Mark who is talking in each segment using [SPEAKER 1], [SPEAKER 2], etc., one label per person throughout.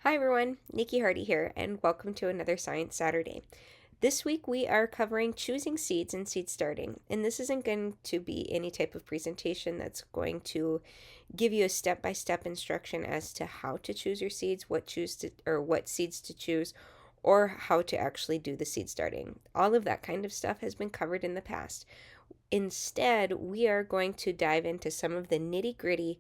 [SPEAKER 1] Hi everyone, Nikki Hardy here, and welcome to another Science Saturday. This week we are covering choosing seeds and seed starting, and this isn't going to be any type of presentation that's going to give you a step-by-step instruction as to how to choose your seeds, what seeds to choose, or how to actually do the seed starting. All of that kind of stuff has been covered in the past. Instead, we are going to dive into some of the nitty-gritty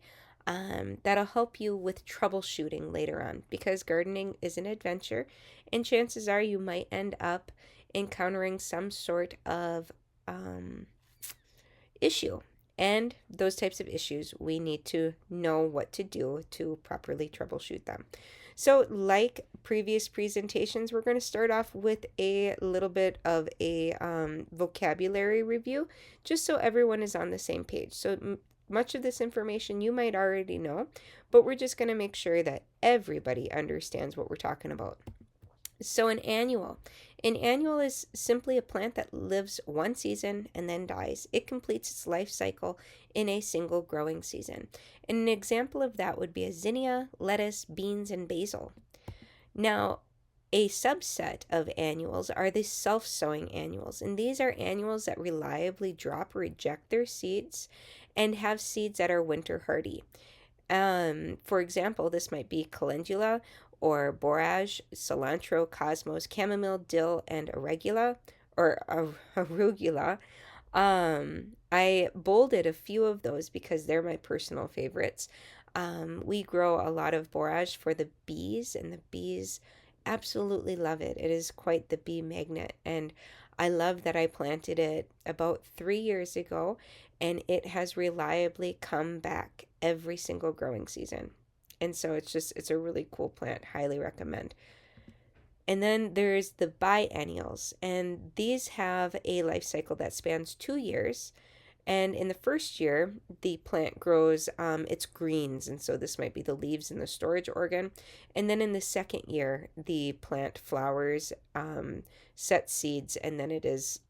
[SPEAKER 1] that'll help you with troubleshooting later on because gardening is an adventure, and chances are you might end up encountering some sort of um, issue. And those types of issues, we need to know what to do to properly troubleshoot them. So, like previous presentations, we're going to start off with a little bit of a vocabulary review, just so everyone is on the same page. So, much of this information you might already know, but we're just going to make sure that everybody understands what we're talking about. So, an annual is simply a plant that lives one season and then dies. It completes its life cycle in a single growing season. And an example of that would be a zinnia, lettuce, beans, and basil. Now, a subset of annuals are the self-sowing annuals, and these are annuals that reliably drop or reject their seeds and have seeds that are winter hardy. For example, this might be calendula or borage, cilantro, cosmos, chamomile, dill, and arugula. I bolded a few of those because they're my personal favorites. We grow a lot of borage for the bees, and the bees absolutely love it. It is quite the bee magnet, and I love that I planted it about 3 years ago, and it has reliably come back every single growing season. And so it's a really cool plant. Highly recommend. And then there's the biennials, and these have a life cycle that spans 2 years. And in the first year, the plant grows its greens, and so this might be the leaves and the storage organ. And then in the second year, the plant flowers, sets seeds, and then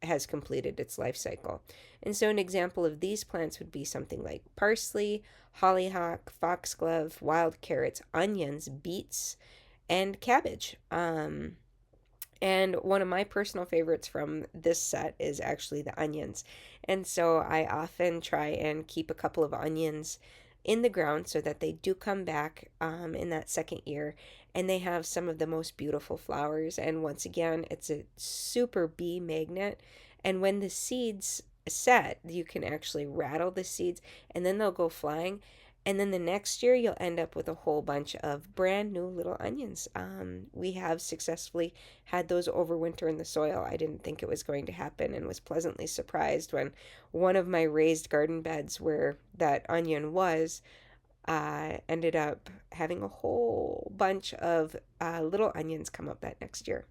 [SPEAKER 1] has completed its life cycle. And so an example of these plants would be something like parsley, hollyhock, foxglove, wild carrots, onions, beets, and cabbage. And one of my personal favorites from this set is actually the onions. And so I often try and keep a couple of onions in the ground so that they do come back in that second year. And they have some of the most beautiful flowers. And once again, it's a super bee magnet. And when the seeds set, you can actually rattle the seeds and then they'll go flying. And then the next year, you'll end up with a whole bunch of brand new little onions. We have successfully had those overwinter in the soil. I didn't think it was going to happen and was pleasantly surprised when one of my raised garden beds where that onion was ended up having a whole bunch of little onions come up that next year.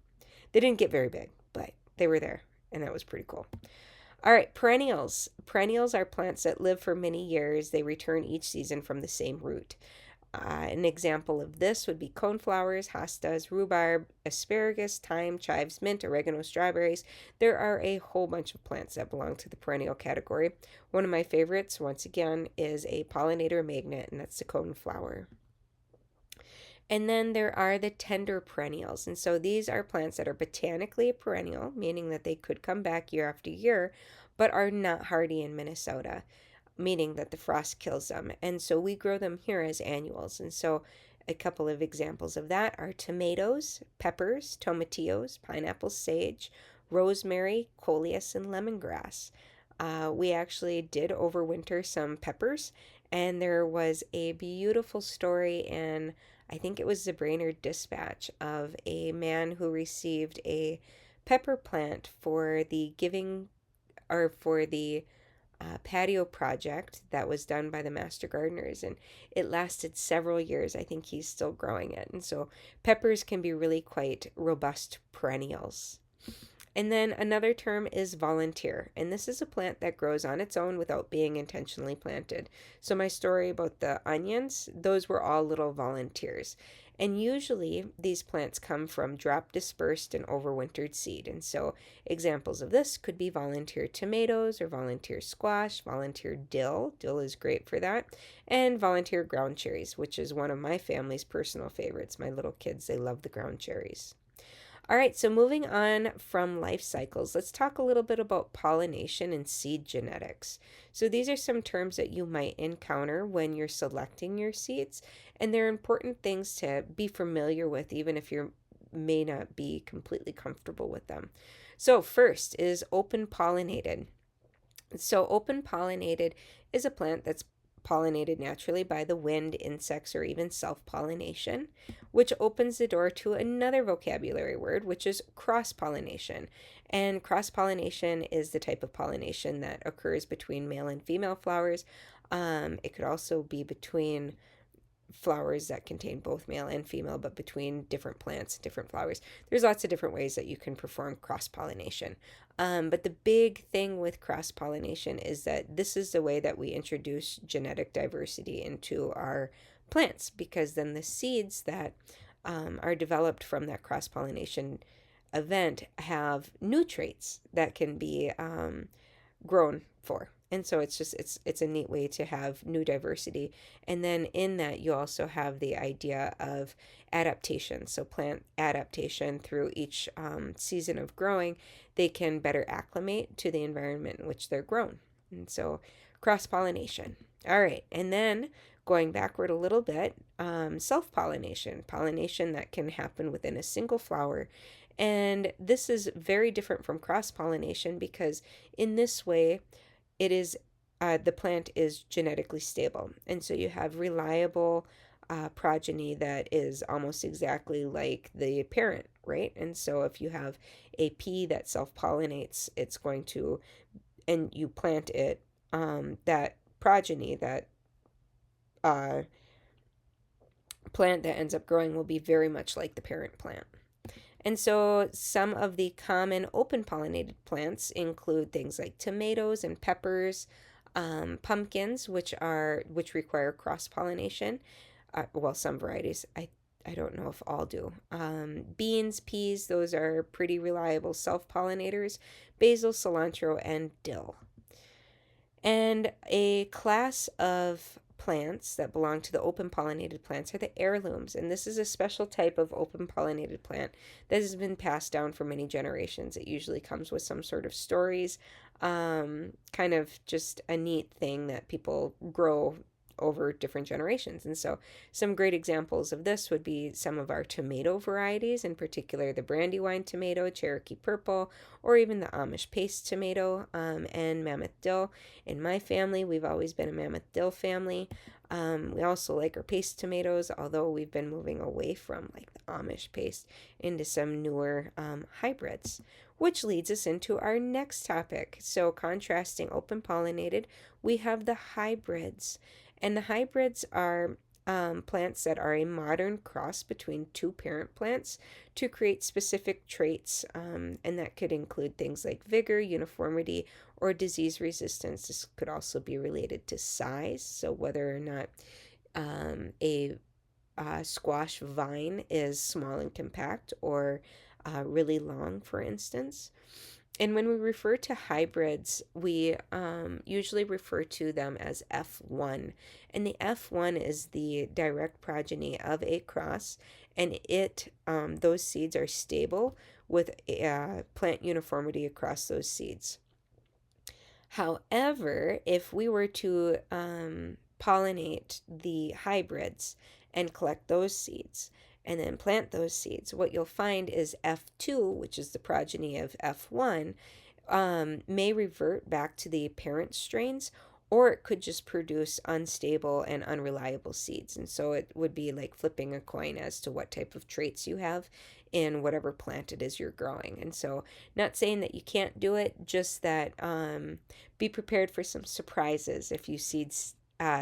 [SPEAKER 1] They didn't get very big, but they were there, and that was pretty cool. All right, perennials. Perennials are plants that live for many years. They return each season from the same root. An example of this would be coneflowers, hostas, rhubarb, asparagus, thyme, chives, mint, oregano, strawberries. There are a whole bunch of plants that belong to the perennial category. One of my favorites, once again, is a pollinator magnet, and that's the coneflower. And then there are the tender perennials. And so these are plants that are botanically a perennial, meaning that they could come back year after year, but are not hardy in Minnesota, meaning that the frost kills them. And so we grow them here as annuals. And so a couple of examples of that are tomatoes, peppers, tomatillos, pineapple, sage, rosemary, coleus, and lemongrass. We actually did overwinter some peppers, and there was a beautiful story in, I think it was the Brainerd Dispatch, of a man who received a pepper plant for the giving or for the patio project that was done by the master gardeners, and it lasted several years. I think he's still growing it. And so peppers can be really quite robust perennials. And then another term is volunteer, and this is a plant that grows on its own without being intentionally planted. So, my story about the onions, those were all little volunteers. And usually, these plants come from drop dispersed and overwintered seed. And so, examples of this could be volunteer tomatoes or volunteer squash, volunteer dill. Dill is great for that. And volunteer ground cherries, which is one of my family's personal favorites. My little kids, they love the ground cherries. All right, so moving on from life cycles, let's talk a little bit about pollination and seed genetics. So these are some terms that you might encounter when you're selecting your seeds, and they're important things to be familiar with, even if you may not be completely comfortable with them. So first is open pollinated. So open pollinated is a plant that's pollinated naturally by the wind, insects, or even self-pollination, which opens the door to another vocabulary word, which is cross-pollination. And cross-pollination is the type of pollination that occurs between male and female flowers. It could also be between flowers that contain both male and female, but between different plants, different flowers. There's lots of different ways that you can perform cross pollination. But the big thing with cross pollination is that this is the way that we introduce genetic diversity into our plants, because then the seeds that are developed from that cross pollination event have new traits that can be grown for. And so it's a neat way to have new diversity. And then in that you also have the idea of adaptation. So plant adaptation through each season of growing, they can better acclimate to the environment in which they're grown. And so cross pollination. All right, and then going backward a little bit, self pollination, pollination that can happen within a single flower. And this is very different from cross pollination because in this way, it is the plant is genetically stable, and so you have reliable progeny that is almost exactly like the parent, right? And so if you have a pea that self-pollinates, it's going to, and you plant it, that progeny, that uh, plant that ends up growing will be very much like the parent plant. And so some of the common open pollinated plants include things like tomatoes and peppers, pumpkins, which require cross pollination. Well, some varieties. I don't know if all do. Beans, peas, those are pretty reliable self pollinators. Basil, cilantro, and dill. And a class of plants that belong to the open pollinated plants are the heirlooms. And this is a special type of open pollinated plant that has been passed down for many generations. It usually comes with some sort of stories, kind of just a neat thing that people grow over different generations. And so some great examples of this would be some of our tomato varieties, in particular the Brandywine tomato, Cherokee purple, or even the Amish paste tomato, and mammoth dill. In my family, we've always been a mammoth dill family. We also like our paste tomatoes, although we've been moving away from like the Amish paste into some newer hybrids, which leads us into our next topic. So contrasting open pollinated, we have the hybrids. And the hybrids are plants that are a modern cross between two parent plants to create specific traits, and that could include things like vigor, uniformity, or disease resistance. This could also be related to size, so whether or not a squash vine is small and compact or really long, for instance. And when we refer to hybrids, we usually refer to them as F1. And the F1 is the direct progeny of a cross, and those seeds are stable with plant uniformity across those seeds. However, if we were to pollinate the hybrids and collect those seeds and then plant those seeds, what you'll find is F2, which is the progeny of F1, may revert back to the parent strains, or it could just produce unstable and unreliable seeds. And so it would be like flipping a coin as to what type of traits you have in whatever plant it is you're growing. And so, not saying that you can't do it, just that be prepared for some surprises if you seed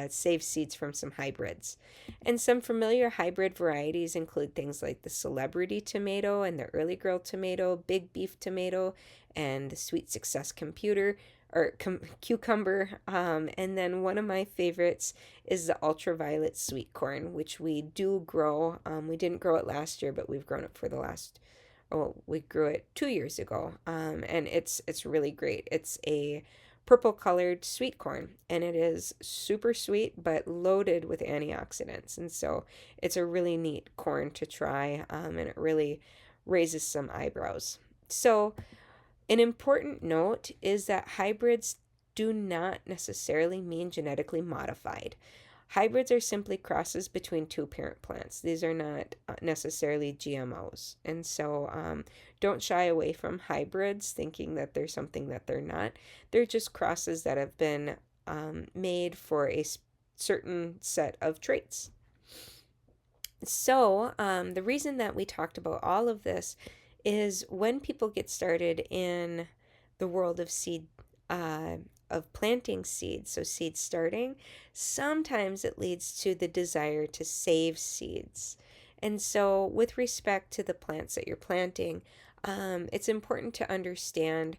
[SPEAKER 1] save seeds from some hybrids. And some familiar hybrid varieties include things like the celebrity tomato and the early girl tomato, big beef tomato, and the sweet success cucumber. And then one of my favorites is the ultraviolet sweet corn, which we do grow. We didn't grow it last year, but we've grown it for the last, oh, we grew it 2 years ago. And it's really great. It's a purple colored sweet corn, and it is super sweet but loaded with antioxidants. And so it's a really neat corn to try, and it really raises some eyebrows. So an important note is that hybrids do not necessarily mean genetically modified. Hybrids are simply crosses between two parent plants. These are not necessarily GMOs. And so don't shy away from hybrids thinking that they're something that they're not. They're just crosses that have been made for a certain set of traits. So the reason that we talked about all of this is when people get started in the world of seed, of planting seeds, so seed starting, sometimes it leads to the desire to save seeds. And so, with respect to the plants that you're planting, it's important to understand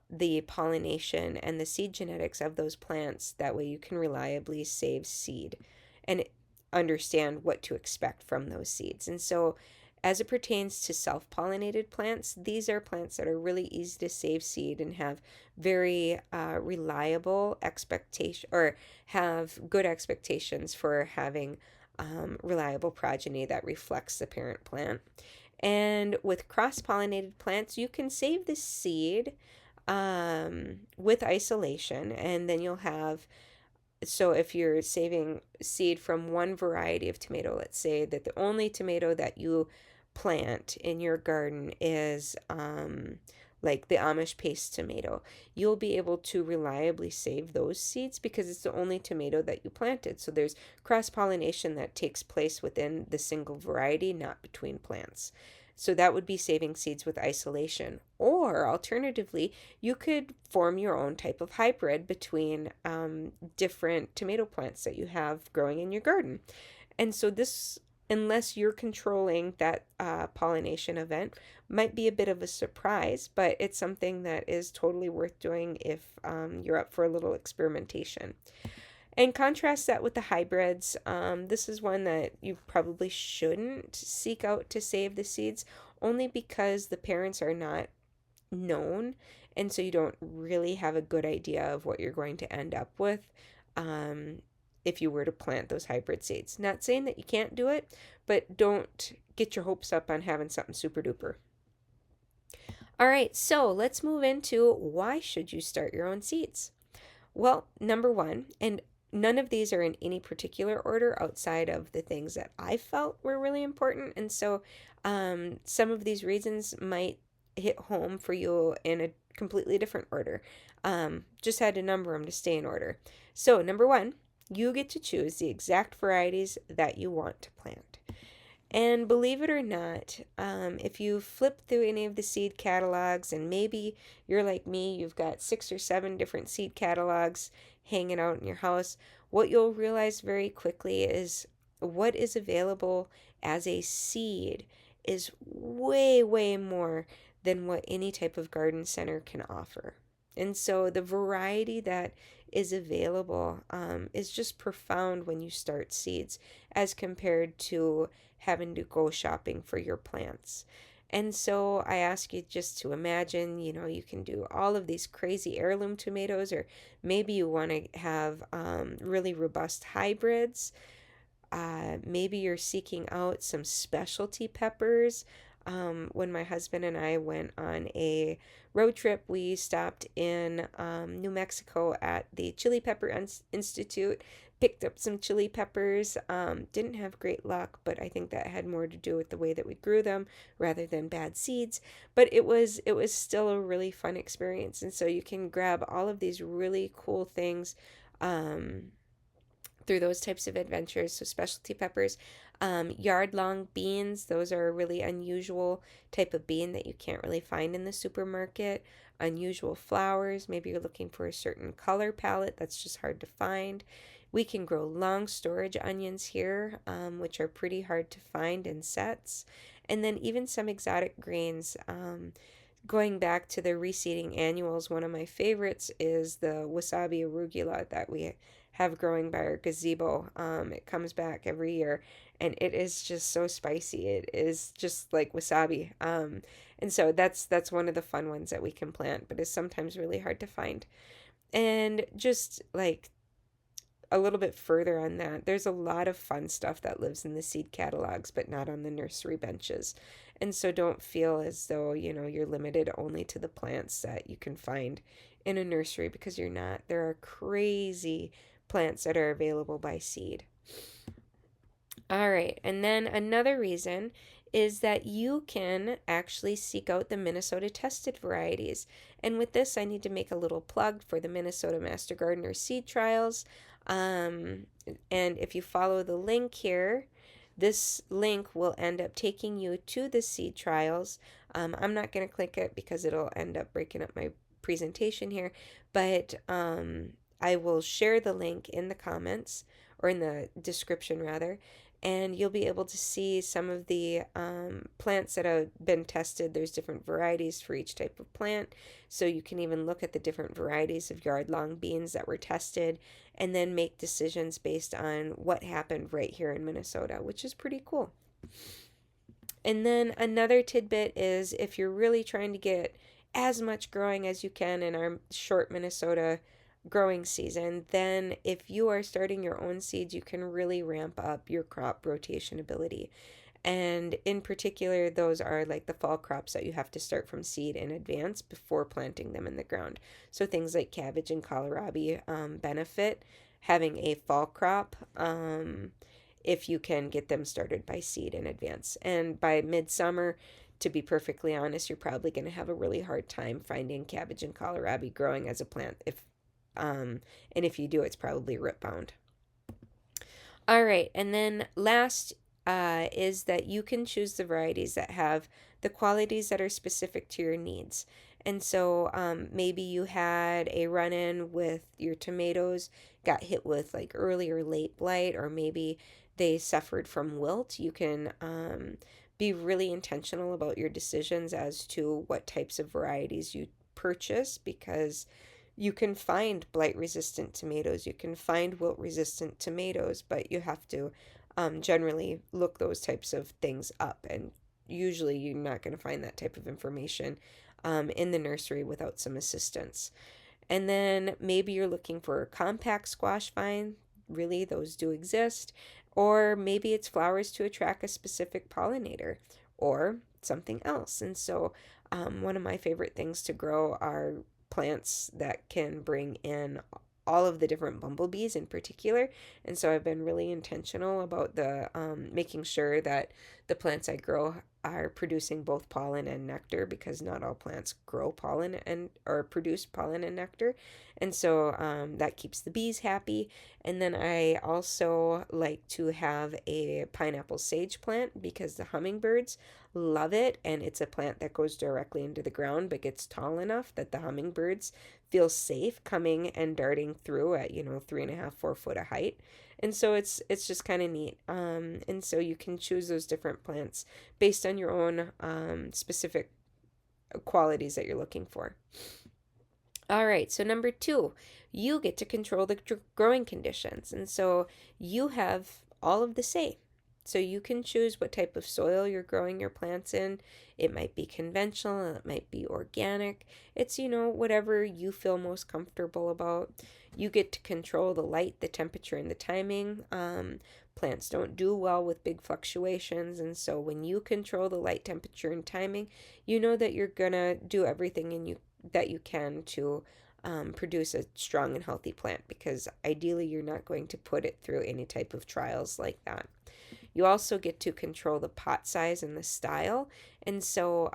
[SPEAKER 1] the pollination and the seed genetics of those plants. That way, you can reliably save seed and understand what to expect from those seeds. And so, as it pertains to self-pollinated plants, these are plants that are really easy to save seed and have very reliable expectation, or have good expectations for having reliable progeny that reflects the parent plant. And with cross-pollinated plants, you can save the seed with isolation, and then you'll have, so if you're saving seed from one variety of tomato, let's say that the only tomato that you plant in your garden is like the Amish paste tomato, you'll be able to reliably save those seeds because it's the only tomato that you planted. So there's cross-pollination that takes place within the single variety, not between plants. So that would be saving seeds with isolation. Or alternatively, you could form your own type of hybrid between different tomato plants that you have growing in your garden. And so this, unless you're controlling that pollination event, might be a bit of a surprise, but it's something that is totally worth doing if you're up for a little experimentation. And contrast that with the hybrids. This is one that you probably shouldn't seek out to save the seeds, only because the parents are not known, and so you don't really have a good idea of what you're going to end up with if you were to plant those hybrid seeds. Not saying that you can't do it, but don't get your hopes up on having something super duper. All right, so let's move into why should you start your own seeds? Well, number one, and none of these are in any particular order outside of the things that I felt were really important. And so some of these reasons might hit home for you in a completely different order. Just had to number them to stay in order. So, number one, you get to choose the exact varieties that you want to plant. And believe it or not, if you flip through any of the seed catalogs, and maybe you're like me, you've got 6 or 7 different seed catalogs hanging out in your house, what you'll realize very quickly is what is available as a seed is way, way more than what any type of garden center can offer. And so the variety that is available is just profound when you start seeds as compared to having to go shopping for your plants. And so I ask you just to imagine, you can do all of these crazy heirloom tomatoes, or maybe you want to have really robust hybrids. Maybe you're seeking out some specialty peppers. When my husband and I went on a road trip, we stopped in New Mexico at the Chili Pepper Institute, picked up some chili peppers. Didn't have great luck, but I think that had more to do with the way that we grew them rather than bad seeds. But it was still a really fun experience, and so you can grab all of these really cool things through those types of adventures. So specialty peppers, yard-long beans, those are a really unusual type of bean that you can't really find in the supermarket. Unusual flowers, maybe you're looking for a certain color palette that's just hard to find. We can grow long storage onions here, which are pretty hard to find in sets. And then even some exotic greens. Going back to the reseeding annuals, one of my favorites is the wasabi arugula that we have growing by our gazebo. It comes back every year and it is just so spicy. It is just like wasabi. And so that's one of the fun ones that we can plant, but is sometimes really hard to find. And just like a little bit further on that, there's a lot of fun stuff that lives in the seed catalogs, but not on the nursery benches. And so don't feel as though, you're limited only to the plants that you can find in a nursery because you're not. There are crazy plants that are available by seed. All right, and then another reason is that you can actually seek out the Minnesota tested varieties. And with this, I need to make a little plug for the Minnesota Master Gardener Seed Trials. Um, and if you follow the link here, this link will end up taking you to the seed trials. I'm not going to click it because it'll end up breaking up my presentation here, but I will share the link in the comments or in the description rather, and you'll be able to see some of the plants that have been tested. There's different varieties for each type of plant, so you can even look at the different varieties of yard-long beans that were tested and then make decisions based on what happened right here in Minnesota, which is pretty cool. And then another tidbit is if you're really trying to get as much growing as you can in our short Minnesota growing season, then if you are starting your own seeds, you can really ramp up your crop rotation ability. And in particular, those are like the fall crops that you have to start from seed in advance before planting them in the ground. So things like cabbage and kohlrabi benefit having a fall crop if you can get them started by seed in advance. And by midsummer, to be perfectly honest, you're probably going to have a really hard time finding cabbage and kohlrabi growing as a plant. And if you do, it's probably root bound. All right, and then last is that you can choose the varieties that have the qualities that are specific to your needs. And so maybe you had a run-in with your tomatoes, got hit with like early or late blight, or maybe they suffered from wilt. You can be really intentional about your decisions as to what types of varieties you purchase because you can find blight resistant tomatoes, you can find wilt resistant tomatoes, but you have to generally look those types of things up. And usually you're not going to find that type of information in the nursery without some assistance. And then maybe you're looking for a compact squash vine. Really, those do exist. Or maybe it's flowers to attract a specific pollinator or something else. And so one of my favorite things to grow are plants that can bring in all of the different bumblebees in particular. And so I've been really intentional about the making sure that the plants I grow are producing both pollen and nectar because not all plants grow pollen and or produce pollen and nectar. And so that keeps the bees happy. And then I also like to have a pineapple sage plant because the hummingbirds love it, and it's a plant that goes directly into the ground but gets tall enough that the hummingbirds feel safe coming and darting through at 3.5-4 foot of height. And so it's just kind of neat, and so you can choose those different plants based on your own specific qualities that you're looking for. All right, so number 2, you get to control the growing conditions, and so you have all of the say. So you can choose what type of soil you're growing your plants in. It might be conventional, it might be organic. It's, whatever you feel most comfortable about. You get to control the light, the temperature, and the timing. Plants don't do well with big fluctuations, and so when you control the light, temperature, and timing, you know that you're gonna do everything that you can to produce a strong and healthy plant because ideally you're not going to put it through any type of trials like that. You also get to control the pot size and the style. And so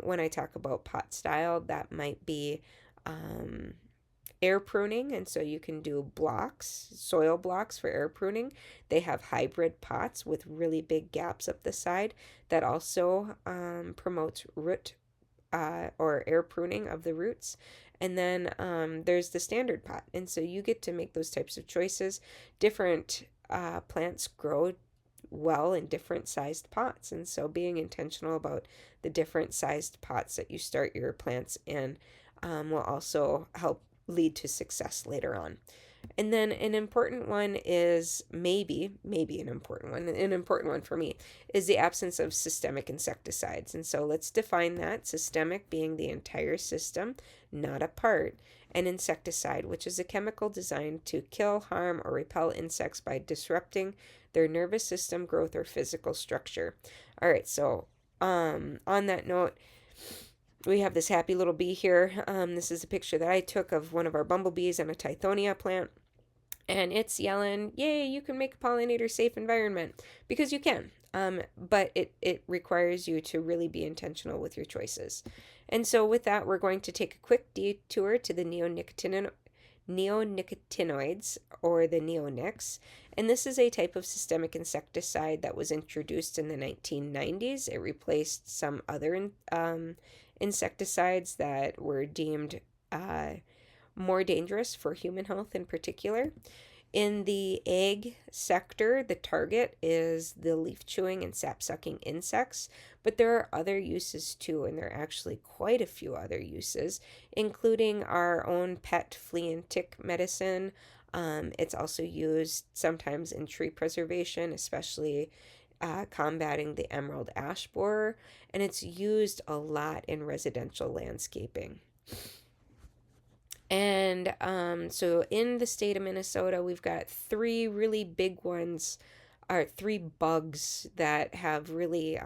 [SPEAKER 1] when I talk about pot style, that might be air pruning. And so you can do blocks, soil blocks for air pruning. They have hybrid pots with really big gaps up the side that also promotes root or air pruning of the roots. And then there's the standard pot. And so you get to make those types of choices. Different plants grow well in different sized pots. And so being intentional about the different sized pots that you start your plants in will also help lead to success later on. And then an important one is maybe an important one for me is the absence of systemic insecticides. And so let's define that. Systemic being the entire system, not a part. An insecticide, which is a chemical designed to kill, harm, or repel insects by disrupting their nervous system growth or physical structure. All right, so on that note, we have this happy little bee here. This is a picture that I took of one of our bumblebees on a Tithonia plant. And it's yelling, yay, you can make a pollinator safe environment. Because you can. But it requires you to really be intentional with your choices. And so with that, we're going to take a quick detour to the neonicotinoids, or the neonics. And this is a type of systemic insecticide that was introduced in the 1990s. It replaced some other insecticides that were deemed more dangerous for human health in particular. In the egg sector, the target is the leaf chewing and sap sucking insects, but there are other uses too, and there are actually quite a few other uses, including our own pet flea and tick medicine. It's also used sometimes in tree preservation, especially combating the emerald ash borer, and it's used a lot in residential landscaping. And so in the state of Minnesota, we've got three really big ones, or three bugs that have really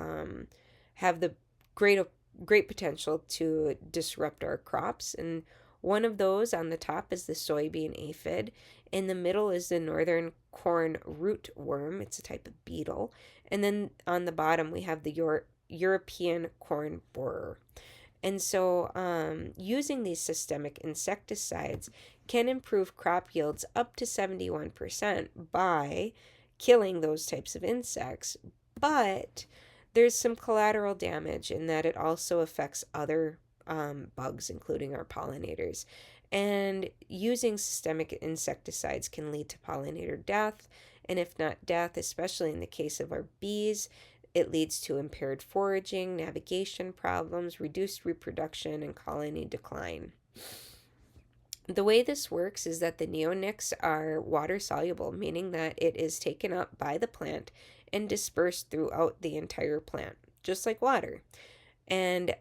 [SPEAKER 1] have the great great potential to disrupt our crops. And one of those on the top is the soybean aphid. In the middle is the northern corn rootworm. It's a type of beetle. And then on the bottom we have the European corn borer. And so, using these systemic insecticides can improve crop yields up to 71% by killing those types of insects. But there's some collateral damage in that it also affects other bugs, including our pollinators. And using systemic insecticides can lead to pollinator death. And if not death, especially in the case of our bees, it leads to impaired foraging, navigation problems, reduced reproduction, and colony decline. The way this works is that the neonics are water soluble, meaning that it is taken up by the plant and dispersed throughout the entire plant, just like water. And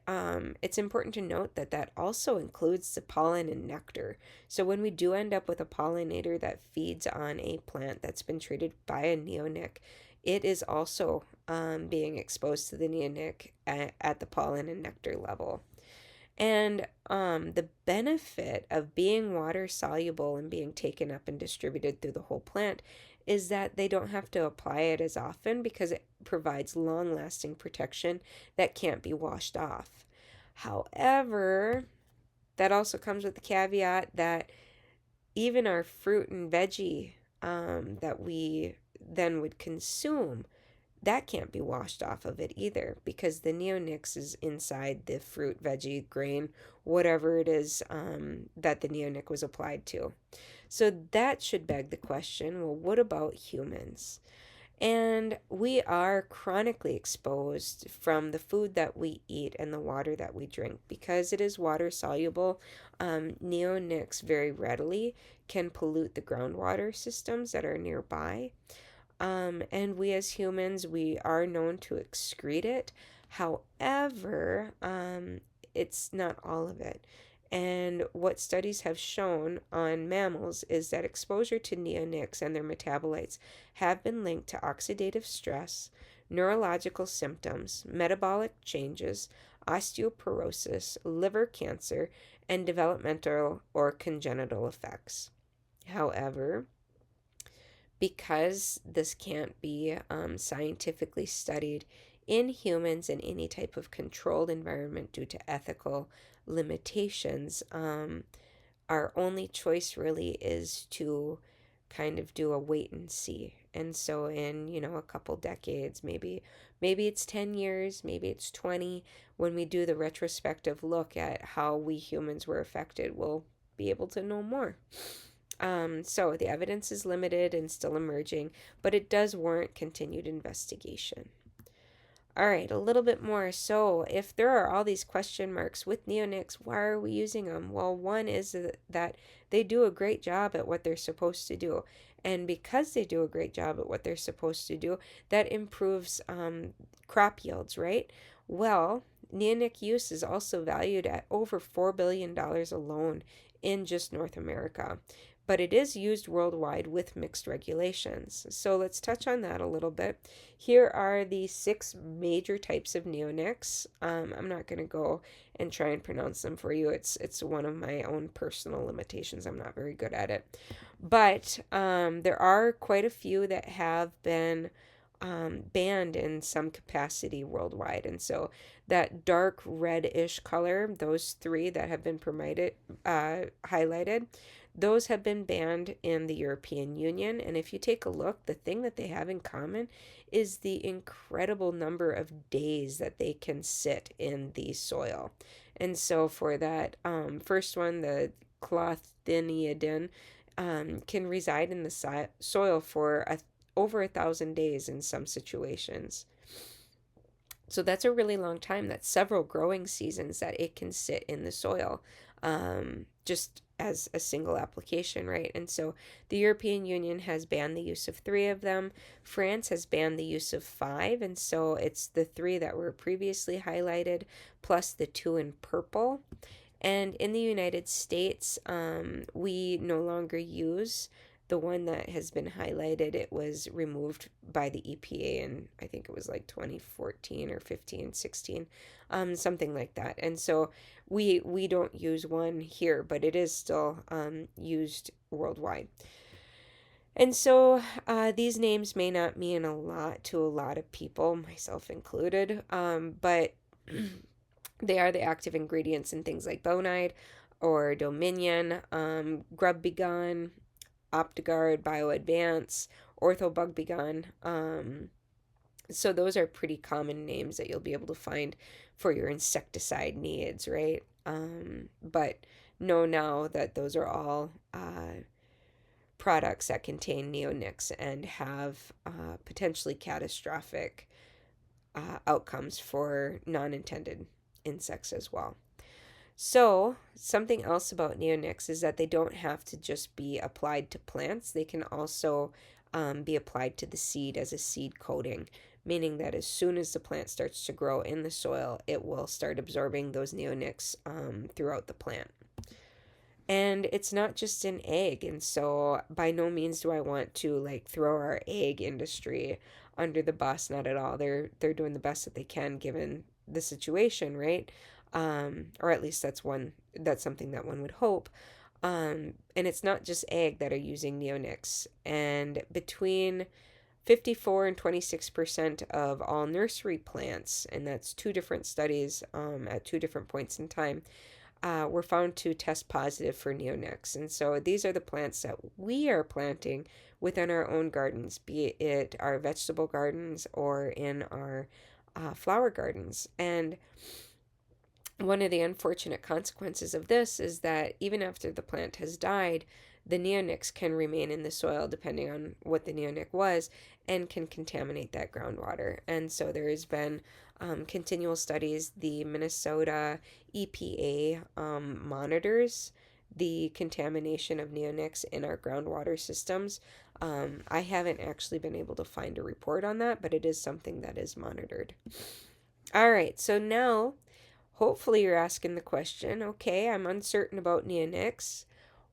[SPEAKER 1] it's important to note that that also includes the pollen and nectar. So when we do end up with a pollinator that feeds on a plant that's been treated by a neonic, it is also being exposed to the neonic at the pollen and nectar level. And the benefit of being water soluble and being taken up and distributed through the whole plant is that they don't have to apply it as often because it provides long lasting protection that can't be washed off. However, that also comes with the caveat that even our fruit and veggie that we then would consume, that can't be washed off of it either because the neonics is inside the fruit, veggie, grain, whatever it is that the neonic was applied to. So that should beg the question, well, what about humans? And we are chronically exposed from the food that we eat and the water that we drink because it is water soluble. Neonics very readily can pollute the groundwater systems that are nearby. And we as humans, we are known to excrete it. However, it's not all of it. And what studies have shown on mammals is that exposure to neonics and their metabolites have been linked to oxidative stress, neurological symptoms, metabolic changes, osteoporosis, liver cancer, and developmental or congenital effects. However, because this can't be scientifically studied in humans in any type of controlled environment due to ethical limitations, our only choice really is to kind of do a wait and see. And so in, a couple decades, maybe Maybe it's 10 years, maybe it's 20. When we do the retrospective look at how we humans were affected, we'll be able to know more. So the evidence is limited and still emerging, but it does warrant continued investigation. All right, a little bit more. So, if there are all these question marks with neonics, why are we using them? Well, one is that they do a great job at what they're supposed to do. And because they do a great job at what they're supposed to do, that improves crop yields, right? Well, neonic use is also valued at over $4 billion alone in just North America. But it is used worldwide with mixed regulations. So let's touch on that a little bit. Here are the 6 major types of neonics. I'm not going to go and try and pronounce them for you. It's one of my own personal limitations. I'm not very good at it. But there are quite a few that have been banned in some capacity worldwide. And so that dark reddish color, those 3 that have been highlighted, those have been banned in the European Union. And if you take a look, the thing that they have in common is the incredible number of days that they can sit in the soil. And so for that first one, the clothiniidin, can reside in the soil for over 1,000 days in some situations. So that's a really long time. That's several growing seasons that it can sit in the soil, just as a single application, right? And so the European Union has banned the use of 3 of them. France has banned the use of 5, and so it's the 3 that were previously highlighted plus the 2 in purple. And in the United States, we no longer use the one that has been highlighted. It was removed by the EPA in, I think it was like 2014 or 15, 16, something like that. And so we don't use one here, but it is still used worldwide. And so these names may not mean a lot to a lot of people, myself included, but they are the active ingredients in things like Bonide or Dominion, Grub Begun, Optigard, BioAdvance, Orthobug so those are pretty common names that you'll be able to find for your insecticide needs, right? But know now that those are all products that contain neonics and have potentially catastrophic outcomes for non-intended insects as well. So, something else about neonics is that they don't have to just be applied to plants. They can also be applied to the seed as a seed coating, meaning that as soon as the plant starts to grow in the soil, it will start absorbing those neonics throughout the plant. And it's not just an egg, and so by no means do I want to like throw our egg industry under the bus. Not at all. They're doing the best that they can given the situation, right? Or at least that's something that one would hope. And it's not just egg that are using neonics. And between 54 and 26% of all nursery plants, and that's 2 different studies at 2 different points in time, were found to test positive for neonics. And so these are the plants that we are planting within our own gardens, be it our vegetable gardens or in our flower gardens. And one of the unfortunate consequences of this is that even after the plant has died, the neonics can remain in the soil depending on what the neonic was and can contaminate that groundwater. And so there has been continual studies. The Minnesota EPA monitors the contamination of neonics in our groundwater systems. I haven't actually been able to find a report on that, but it is something that is monitored. All right, so now hopefully you're asking the question, okay, I'm uncertain about neonics.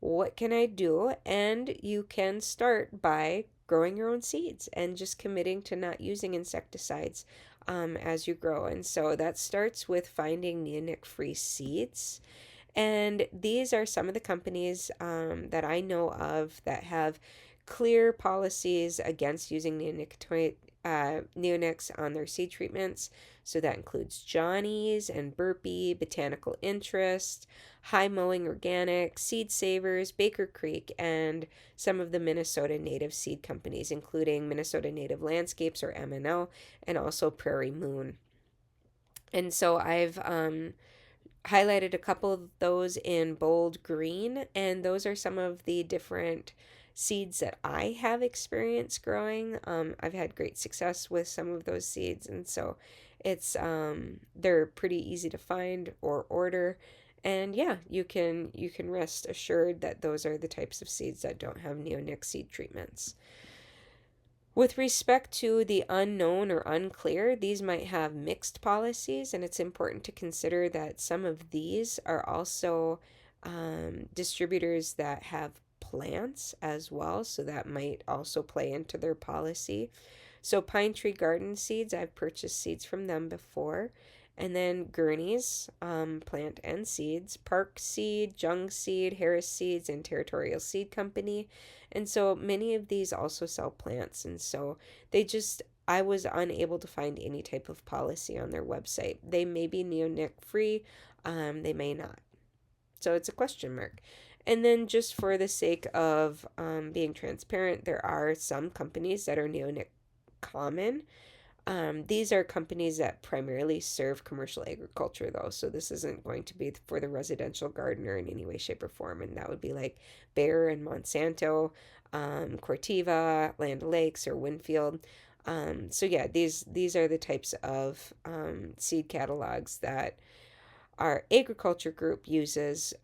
[SPEAKER 1] What can I do? And you can start by growing your own seeds and just committing to not using insecticides as you grow. And so that starts with finding neonic-free seeds. And these are some of the companies that I know of that have clear policies against using neonics on their seed treatments. So that includes Johnny's and Burpee, Botanical Interest, High Mowing Organic, Seed Savers, Baker Creek, and some of the Minnesota native seed companies, including Minnesota Native Landscapes or MNL, and also Prairie Moon. And so I've highlighted a couple of those in bold green, and those are some of the different seeds that I have experienced growing. I've had great success with some of those seeds, and so they're pretty easy to find or order. And yeah, you can rest assured that those are the types of seeds that don't have neonic seed treatments. With respect to the unknown or unclear, these might have mixed policies, and it's important to consider that some of these are also distributors that have plants as well, so that might also play into their policy. So, Pine Tree Garden Seeds, I've purchased seeds from them before. And then Gurney's, Plant and Seeds, Park Seed, Jung Seed, Harris Seeds, and Territorial Seed Company. And so many of these also sell plants. And so I was unable to find any type of policy on their website. They may be neonic-free, they may not. So it's a question mark. And then, just for the sake of being transparent, there are some companies that are neonic common. These are companies that primarily serve commercial agriculture, though, so this isn't going to be for the residential gardener in any way, shape, or form, and that would be like Bayer and Monsanto, Corteva, Land O'Lakes, or Winfield. So yeah, these are the types of seed catalogs that our agriculture group uses.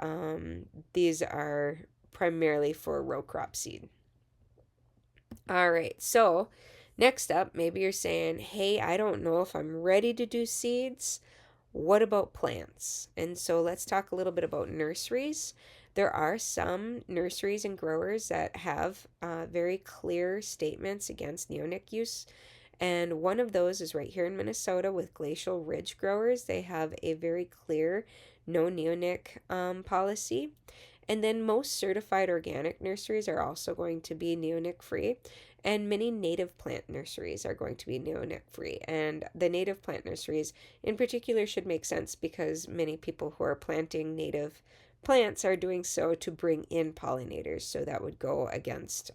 [SPEAKER 1] These are primarily for row crop seed. All right, so next up, maybe you're saying, hey, I don't know if I'm ready to do seeds. What about plants? And so let's talk a little bit about nurseries. There are some nurseries and growers that have very clear statements against neonic use. And one of those is right here in Minnesota with Glacial Ridge Growers. They have a very clear no neonic policy. And then most certified organic nurseries are also going to be neonic free. And many native plant nurseries are going to be neonic free. And the native plant nurseries in particular should make sense because many people who are planting native plants are doing so to bring in pollinators. So that would go against,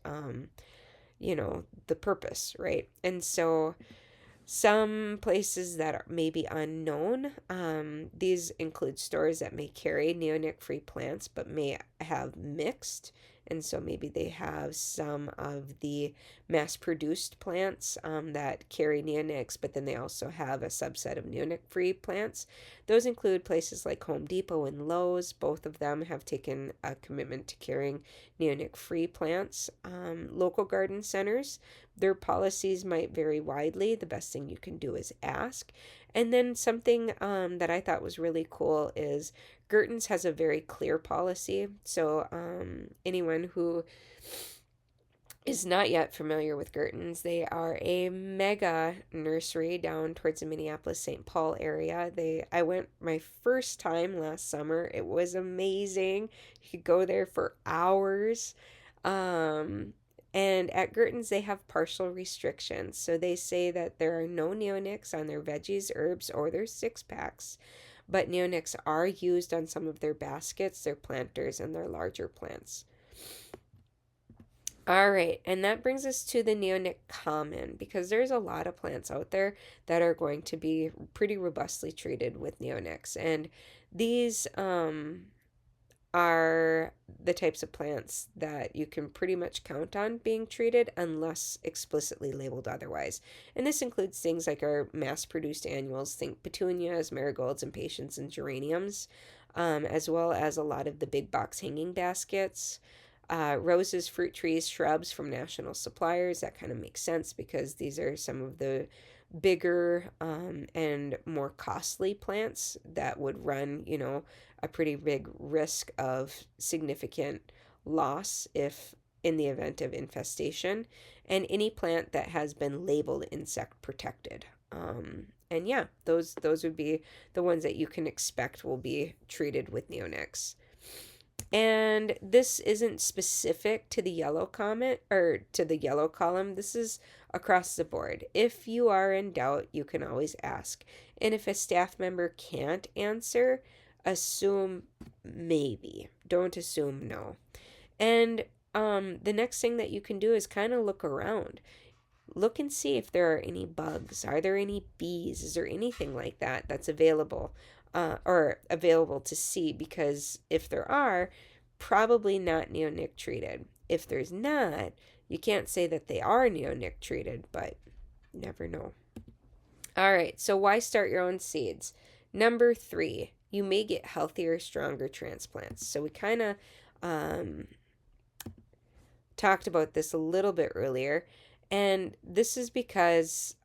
[SPEAKER 1] the purpose, right? And so some places that are maybe unknown, these include stores that may carry neonic-free plants but may have mixed. And so maybe they have some of the mass-produced plants that carry neonics, but then they also have a subset of neonic-free plants. Those include places like Home Depot and Lowe's. Both of them have taken a commitment to carrying neonic-free plants. Local garden centers, their policies might vary widely. The best thing you can do is ask. And then something that I thought was really cool is Gerton's has a very clear policy. So anyone who is not yet familiar with Gerton's, they are a mega nursery down towards the Minneapolis-St. Paul area. I went my first time last summer. It was amazing. You could go there for hours. And at Gerton's, they have partial restrictions. So they say that there are no neonics on their veggies, herbs, or their six packs. But neonics are used on some of their baskets, their planters, and their larger plants. All right, and that brings us to the neonic common, because there's a lot of plants out there that are going to be pretty robustly treated with neonics. And these are the types of plants that you can pretty much count on being treated unless explicitly labeled otherwise. And this includes things like our mass-produced annuals, think petunias, marigolds, impatiens, and geraniums, as well as a lot of the big box hanging baskets. Roses, fruit trees, shrubs from national suppliers. That kind of makes sense because these are some of the bigger and more costly plants that would run, a pretty big risk of significant loss if in the event of infestation, and any plant that has been labeled insect protected. And yeah, those would be the ones that you can expect will be treated with neonics. And this isn't specific to the yellow comment or to the yellow column. This is across the board. If you are in doubt, you can always ask. And if a staff member can't answer, assume maybe. Don't assume no. And the next thing that you can do is kind of look around. Look and see if there are any bugs. Are there any bees? Is there anything like that that's available or available to see? Because if there are, probably not neonic treated. If there's not, you can't say that they are neonic treated, but never know. All right, so why start your own seeds? Number 3, you may get healthier, stronger transplants. So we kind of um, talked about this a little bit earlier, and this is because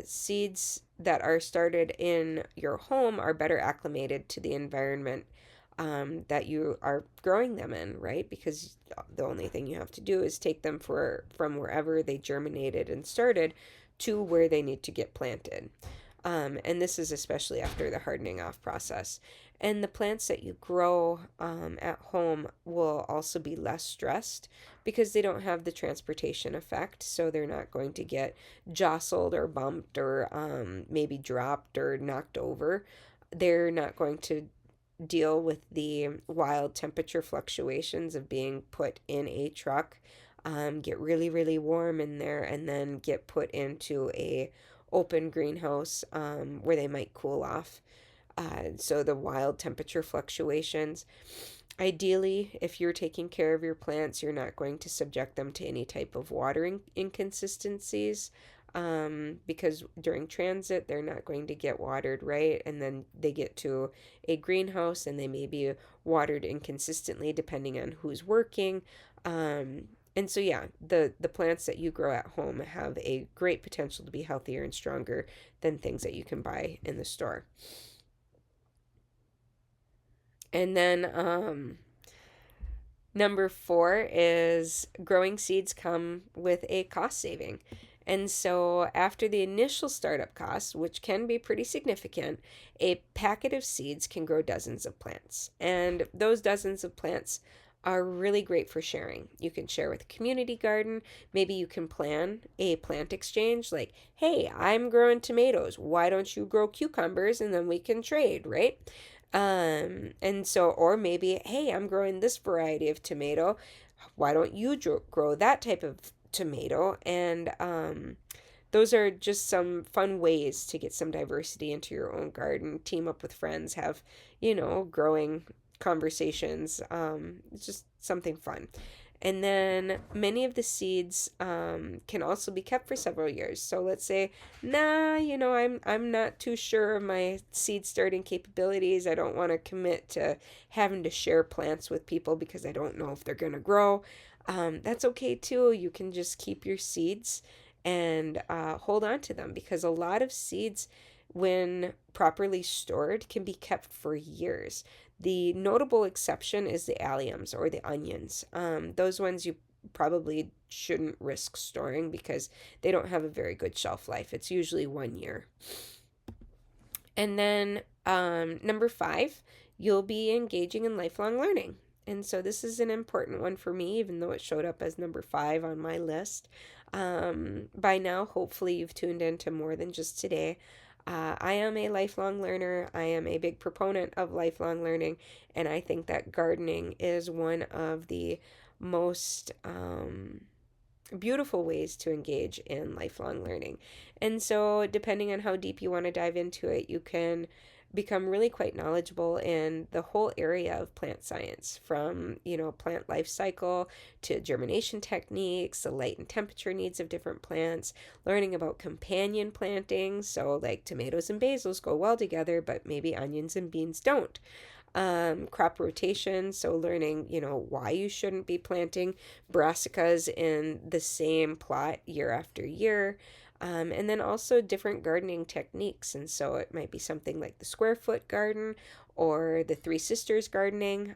[SPEAKER 1] seeds that are started in your home are better acclimated to the environment that you are growing them in, right? Because the only thing you have to do is take them from wherever they germinated and started to where they need to get planted. And this is especially after the hardening off process. And the plants that you grow at home will also be less stressed because they don't have the transportation effect. So they're not going to get jostled or bumped or maybe dropped or knocked over. They're not going to deal with the wild temperature fluctuations of being put in a truck, get really, really warm in there, and then get put into a open greenhouse where they might cool off. So the wild temperature fluctuations. Ideally, if you're taking care of your plants, you're not going to subject them to any type of watering inconsistencies because during transit, they're not going to get watered right. And then they get to a greenhouse and they may be watered inconsistently depending on who's working. And so, yeah, the plants that you grow at home have a great potential to be healthier and stronger than things that you can buy in the store. And then number 4 is growing seeds come with a cost saving. And so, after the initial startup costs, which can be pretty significant, a packet of seeds can grow dozens of plants. And those dozens of plants are really great for sharing. You can share with a community garden. Maybe you can plan a plant exchange like, hey, I'm growing tomatoes. Why don't you grow cucumbers? And then we can trade, right? And so, or maybe, hey, I'm growing this variety of tomato. Why don't you grow that type of tomato? And those are just some fun ways to get some diversity into your own garden. Team up with friends, have, growing conversations. It's just something fun. And then many of the seeds can also be kept for several years. So let's say, nah, I'm not too sure of my seed starting capabilities. I don't want to commit to having to share plants with people because I don't know if they're gonna grow. That's okay too. You can just keep your seeds and hold on to them because a lot of seeds, when properly stored, can be kept for years. The notable exception is the alliums or the onions. Those ones you probably shouldn't risk storing because they don't have a very good shelf life. It's usually 1 year. And then number 5, you'll be engaging in lifelong learning. And so this is an important one for me, even though it showed up as number 5 on my list. By now, hopefully, you've tuned into more than just today. I am a lifelong learner. I am a big proponent of lifelong learning, and I think that gardening is one of the most beautiful ways to engage in lifelong learning. And so, depending on how deep you want to dive into it, you can become really quite knowledgeable in the whole area of plant science, from plant life cycle to germination techniques, the light and temperature needs of different plants, learning about companion planting, so like tomatoes and basils go well together but maybe onions and beans don't. Crop rotation, so learning why you shouldn't be planting brassicas in the same plot year after year. And then also different gardening techniques. And so it might be something like the square foot garden or the Three Sisters gardening.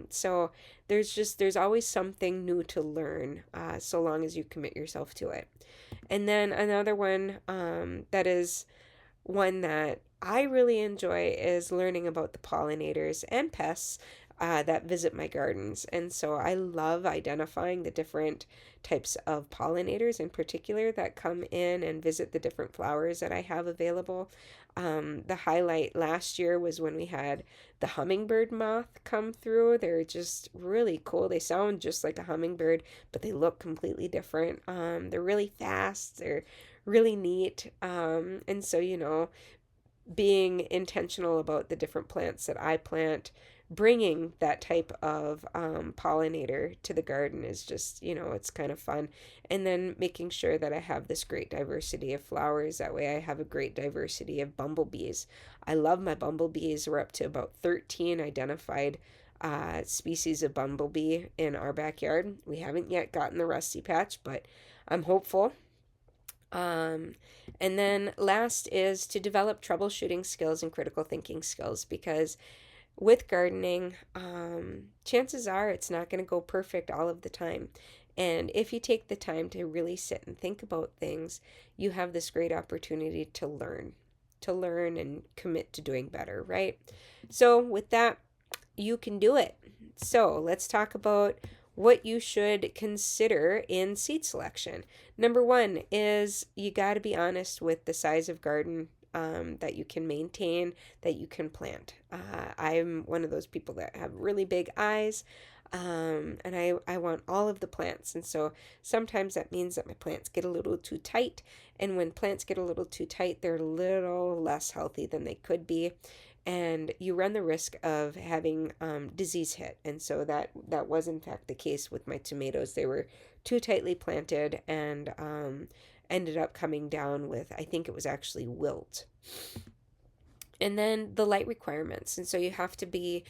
[SPEAKER 1] So there's always something new to learn, so long as you commit yourself to it. And then another one that is one that I really enjoy is learning about the pollinators and pests that visit my gardens. And so I love identifying the different types of pollinators in particular that come in and visit the different flowers that I have available. The highlight last year was when we had the hummingbird moth come through. They're just really cool. They sound just like a hummingbird, but they look completely different. They're really fast. They're really neat. And so, being intentional about the different plants that I plant, bringing that type of pollinator to the garden is just, it's kind of fun. And then making sure that I have this great diversity of flowers. That way I have a great diversity of bumblebees. I love my bumblebees. We're up to about 13 identified species of bumblebee in our backyard. We haven't yet gotten the rusty patch, but I'm hopeful. Um, and then last is to develop troubleshooting skills and critical thinking skills, because with gardening, chances are it's not going to go perfect all of the time. And if you take the time to really sit and think about things, you have this great opportunity to learn and commit to doing better, right? So, with that, you can do it. So, let's talk about what you should consider in seed selection. Number one is you got to be honest with the size of garden that you can maintain, that you can plant. I'm one of those people that have really big eyes, and I want all of the plants. And so sometimes that means that my plants get a little too tight. And when plants get a little too tight, they're a little less healthy than they could be. And you run the risk of having disease hit. And so that was in fact the case with my tomatoes. They were too tightly planted and ended up coming down with, I think it was actually wilt. And then the light requirements. And so you have to be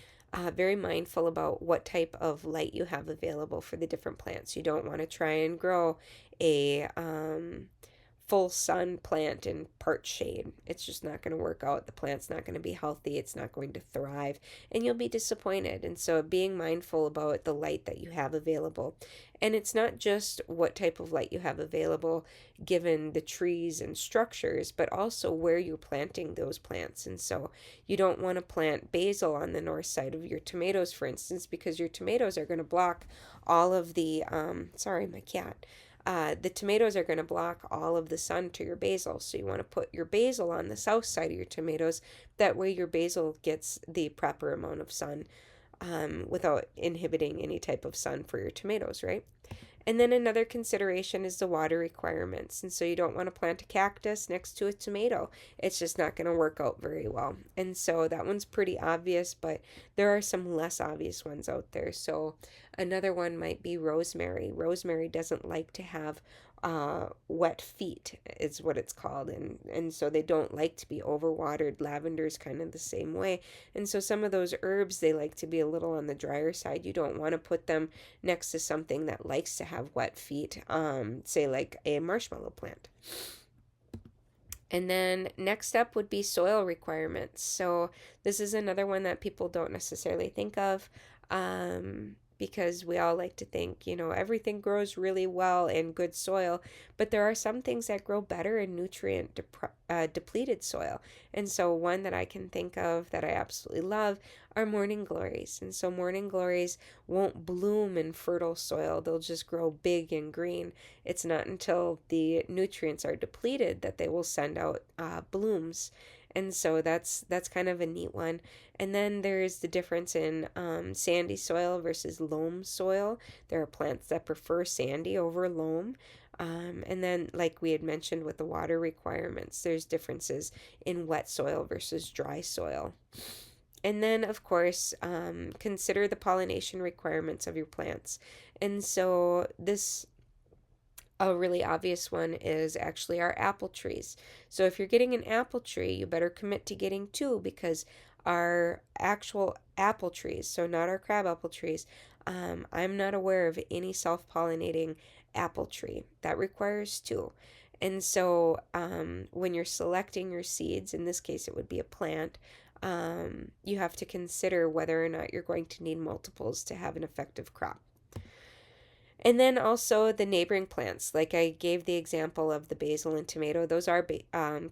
[SPEAKER 1] very mindful about what type of light you have available for the different plants. You don't want to try and grow a full sun plant in part shade. It's just not going to work out. The plant's not going to be healthy. It's not going to thrive, and you'll be disappointed. And so being mindful about the light that you have available. And it's not just what type of light you have available given the trees and structures, but also where you're planting those plants. And so you don't want to plant basil on the north side of your tomatoes, for instance, because your tomatoes are going to block all of the, sorry, my cat. The tomatoes are going to block all of the sun to your basil. So you want to put your basil on the south side of your tomatoes. That way your basil gets the proper amount of sun without inhibiting any type of sun for your tomatoes, right? And then another consideration is the water requirements. And so you don't want to plant a cactus next to a tomato. It's just not going to work out very well. And so that one's pretty obvious, but there are some less obvious ones out there. So another one might be rosemary. Rosemary doesn't like to have wet feet is what it's called, and so they don't like to be overwatered. Lavender's kind of the same way, and so some of those herbs, they like to be a little on the drier side. You don't want to put them next to something that likes to have wet feet, say like a marshmallow plant. And then next up would be soil requirements. So this is another one that people don't necessarily think of. Because we all like to think, everything grows really well in good soil, but there are some things that grow better in nutrient depleted soil. And so one that I can think of that I absolutely love are morning glories. And so morning glories won't bloom in fertile soil. They'll just grow big and green. It's not until the nutrients are depleted that they will send out blooms. And so that's kind of a neat one. And then there's the difference in sandy soil versus loam soil. There are plants that prefer sandy over loam. And then, like we had mentioned with the water requirements, there's differences in wet soil versus dry soil. And then, of course, consider the pollination requirements of your plants. And so this a really obvious one is actually our apple trees. So if you're getting an apple tree, you better commit to getting two, because our actual apple trees, so not our crabapple trees, I'm not aware of any self-pollinating apple tree. That requires two. And so when you're selecting your seeds, in this case it would be a plant, you have to consider whether or not you're going to need multiples to have an effective crop. And then also the neighboring plants, like I gave the example of the basil and tomato, those are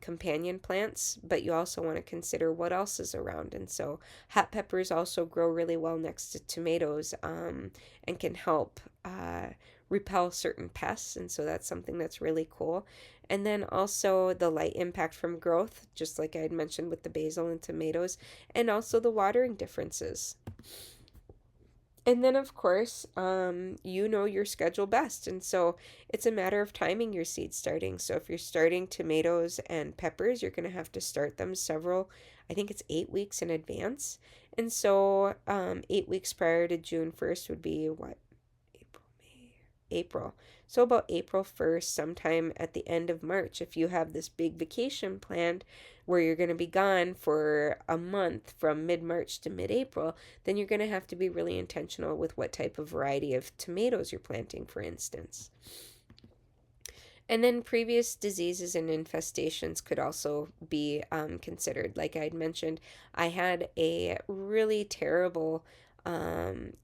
[SPEAKER 1] companion plants, but you also want to consider what else is around. And so hot peppers also grow really well next to tomatoes, and can help repel certain pests. And so that's something that's really cool. And then also the light impact from growth, just like I had mentioned with the basil and tomatoes, and also the watering differences. And then, of course, you know your schedule best. And so it's a matter of timing your seed starting. So if you're starting tomatoes and peppers, you're going to have to start them I think it's 8 weeks in advance. And so 8 weeks prior to June 1st would be what? April, May, April. So about April 1st, sometime at the end of March, if you have this big vacation planned where you're going to be gone for a month from mid-March to mid-April, then you're going to have to be really intentional with what type of variety of tomatoes you're planting, for instance. And then previous diseases and infestations could also be considered. Like I had mentioned, I had a really terrible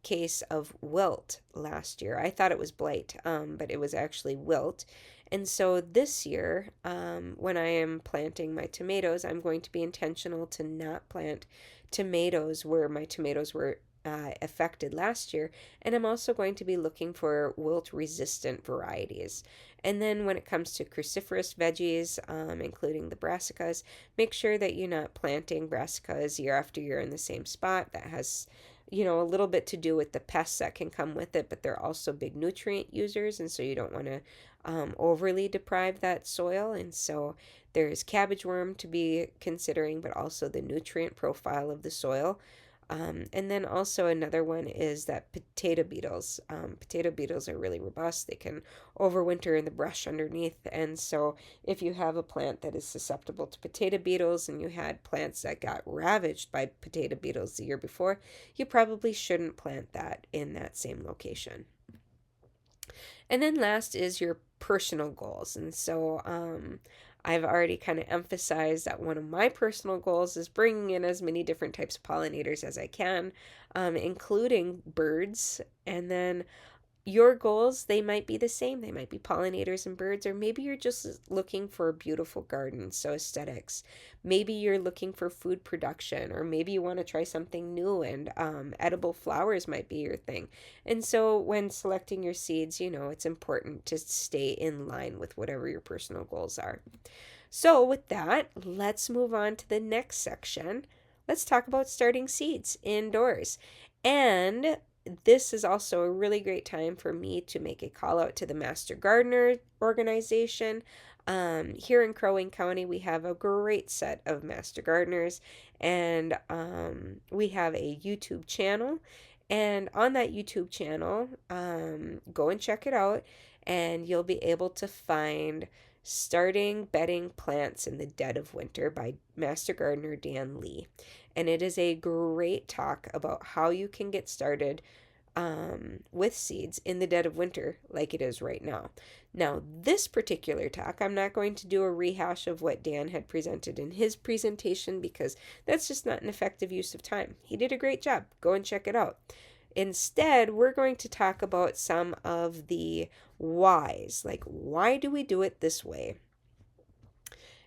[SPEAKER 1] case of wilt last year. I thought it was blight, but it was actually wilt. And so this year, when I am planting my tomatoes, I'm going to be intentional to not plant tomatoes where my tomatoes were affected last year. And I'm also going to be looking for wilt resistant varieties. And then when it comes to cruciferous veggies, including the brassicas, make sure that you're not planting brassicas year after year in the same spot. That has, a little bit to do with the pests that can come with it, but they're also big nutrient users, and so you don't want to overly deprive that soil. And so there's cabbage worm to be considering, but also the nutrient profile of the soil. And then also another one is that potato beetles. Potato beetles are really robust. They can overwinter in the brush underneath. And so if you have a plant that is susceptible to potato beetles and you had plants that got ravaged by potato beetles the year before, you probably shouldn't plant that in that same location. And then last is your personal goals. And so I've already kind of emphasized that one of my personal goals is bringing in as many different types of pollinators as I can, including birds. And then your goals, they might be the same. They might be pollinators and birds, or maybe you're just looking for a beautiful garden, so aesthetics. Maybe you're looking for food production, or maybe you want to try something new, and edible flowers might be your thing. And so when selecting your seeds, it's important to stay in line with whatever your personal goals are. So with that, let's move on to the next section. Let's talk about starting seeds indoors. And this is also a really great time for me to make a call out to the Master Gardener organization. Here in Crow Wing County, we have a great set of Master Gardeners, and we have a YouTube channel. And on that YouTube channel, go and check it out, and you'll be able to find Starting Bedding Plants in the Dead of Winter by Master Gardener Dan Lee. And it is a great talk about how you can get started with seeds in the dead of winter like it is right now. Now, this particular talk, I'm not going to do a rehash of what Dan had presented in his presentation because that's just not an effective use of time. He did a great job. Go and check it out. Instead, we're going to talk about some of the whys, like why do we do it this way?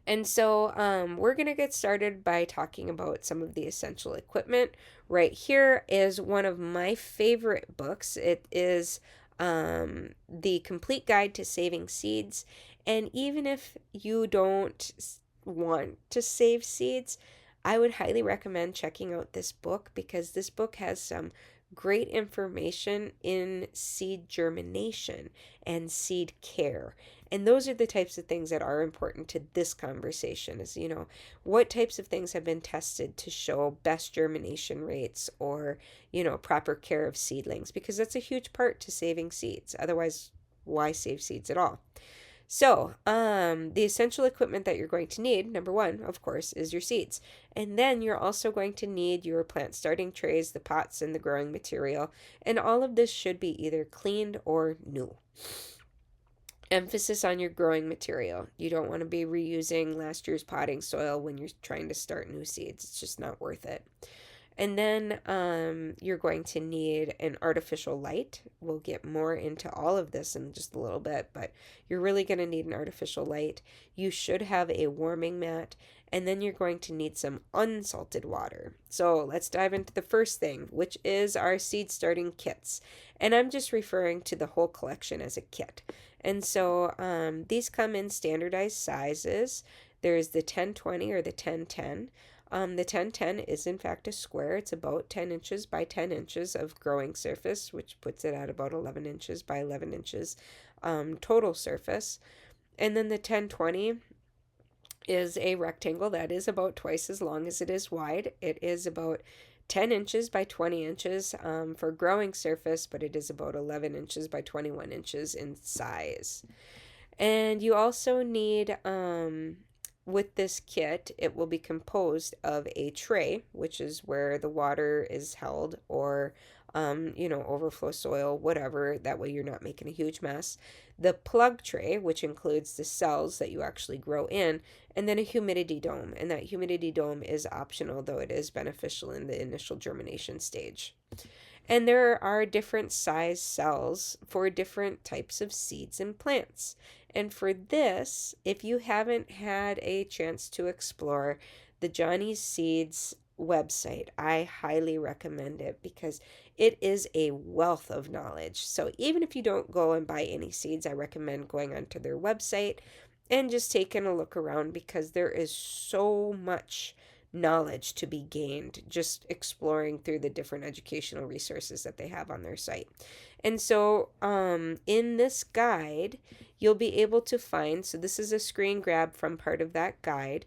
[SPEAKER 1] And so we're going to get started by talking about some of the essential equipment. Right here is one of my favorite books. It is The Complete Guide to Saving Seeds. And even if you don't want to save seeds, I would highly recommend checking out this book because this book has some great information in seed germination and seed care. And those are the types of things that are important to this conversation is, what types of things have been tested to show best germination rates or, proper care of seedlings, because that's a huge part to saving seeds. Otherwise, why save seeds at all? So, the essential equipment that you're going to need, number one, of course, is your seeds. And then you're also going to need your plant starting trays, the pots, and the growing material. And all of this should be either cleaned or new. Emphasis on your growing material. You don't want to be reusing last year's potting soil when you're trying to start new seeds. It's just not worth it. And then you're going to need an artificial light. We'll get more into all of this in just a little bit, but you're really going to need an artificial light. You should have a warming mat, and then you're going to need some unsalted water. So let's dive into the first thing, which is our seed starting kits. And I'm just referring to the whole collection as a kit. And so these come in standardized sizes. There's the 1020 or the 1010. The 1010 is in fact a square. It's about 10 inches by 10 inches of growing surface, which puts it at about 11 inches by 11 inches total surface. And then the 1020 is a rectangle that is about twice as long as it is wide. It is about 10 inches by 20 inches for growing surface, but it is about 11 inches by 21 inches in size. And you also need, with this kit, it will be composed of a tray, which is where the water is held, or, overflow soil, whatever. That way you're not making a huge mess. The plug tray, which includes the cells that you actually grow in, and then a humidity dome. And that humidity dome is optional, though it is beneficial in the initial germination stage. And there are different size cells for different types of seeds and plants. And for this, if you haven't had a chance to explore the Johnny's Seeds website, I highly recommend it because it is a wealth of knowledge. So even if you don't go and buy any seeds, I recommend going onto their website and just taking a look around because there is so much knowledge to be gained just exploring through the different educational resources that they have on their site. And so in this guide, you'll be able to find, so this is a screen grab from part of that guide.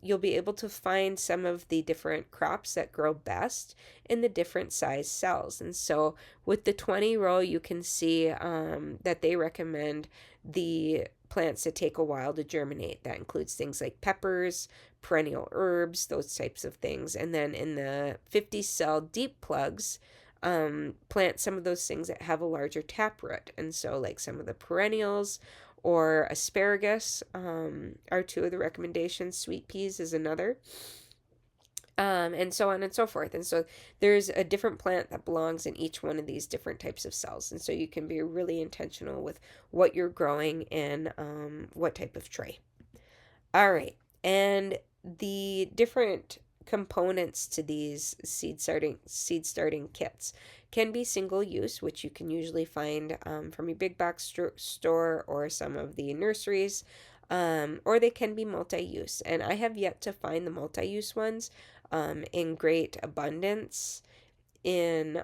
[SPEAKER 1] You'll be able to find some of the different crops that grow best in the different size cells. And so with the 20 row, you can see that they recommend the plants that take a while to germinate. That includes things like peppers, perennial herbs, those types of things. And then in the 50 cell deep plugs, plant some of those things that have a larger taproot. And so like some of the perennials or asparagus are two of the recommendations. Sweet peas is another. And so on and so forth. And so there's a different plant that belongs in each one of these different types of cells. And so you can be really intentional with what you're growing and what type of tray. All right. And the different components to these seed starting kits can be single use, which you can usually find from your big box store or some of the nurseries, or they can be multi-use. And I have yet to find the multi-use ones in great abundance in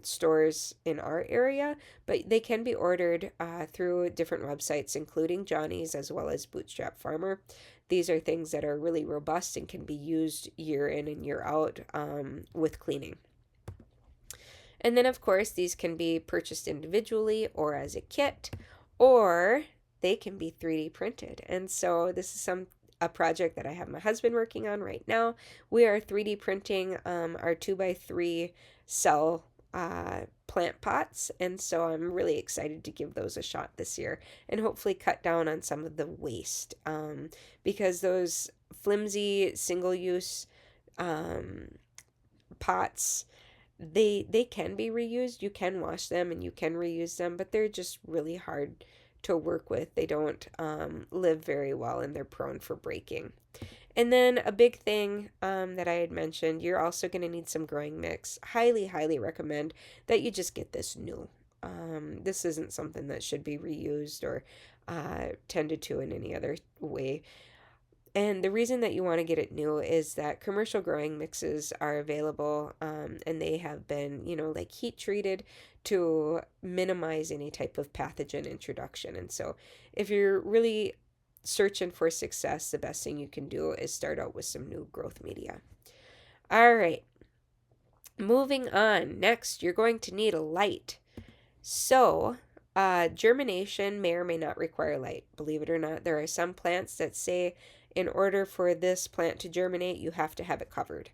[SPEAKER 1] stores in our area, but they can be ordered through different websites, including Johnny's as well as Bootstrap Farmer. These are things that are really robust and can be used year in and year out with cleaning. And then, of course, these can be purchased individually or as a kit, or they can be 3D printed. And so this is a project that I have my husband working on right now. We are 3D printing our 2x3 cell plant pots, and so I'm really excited to give those a shot this year and hopefully cut down on some of the waste because those flimsy single-use pots, they can be reused. You can wash them and you can reuse them, but they're just really hard to work with. They don't live very well and they're prone for breaking. And then a big thing that I had mentioned, you're also going to need some growing mix. Highly, highly recommend that you just get this new. This isn't something that should be reused or tended to in any other way. And the reason that you want to get it new is that commercial growing mixes are available and they have been, like heat treated to minimize any type of pathogen introduction. And so if you're really searching for success, the best thing you can do is start out with some new growth media. All right, moving on. Next, you're going to need a light. So germination may or may not require light. Believe it or not, there are some plants that say in order for this plant to germinate, you have to have it covered.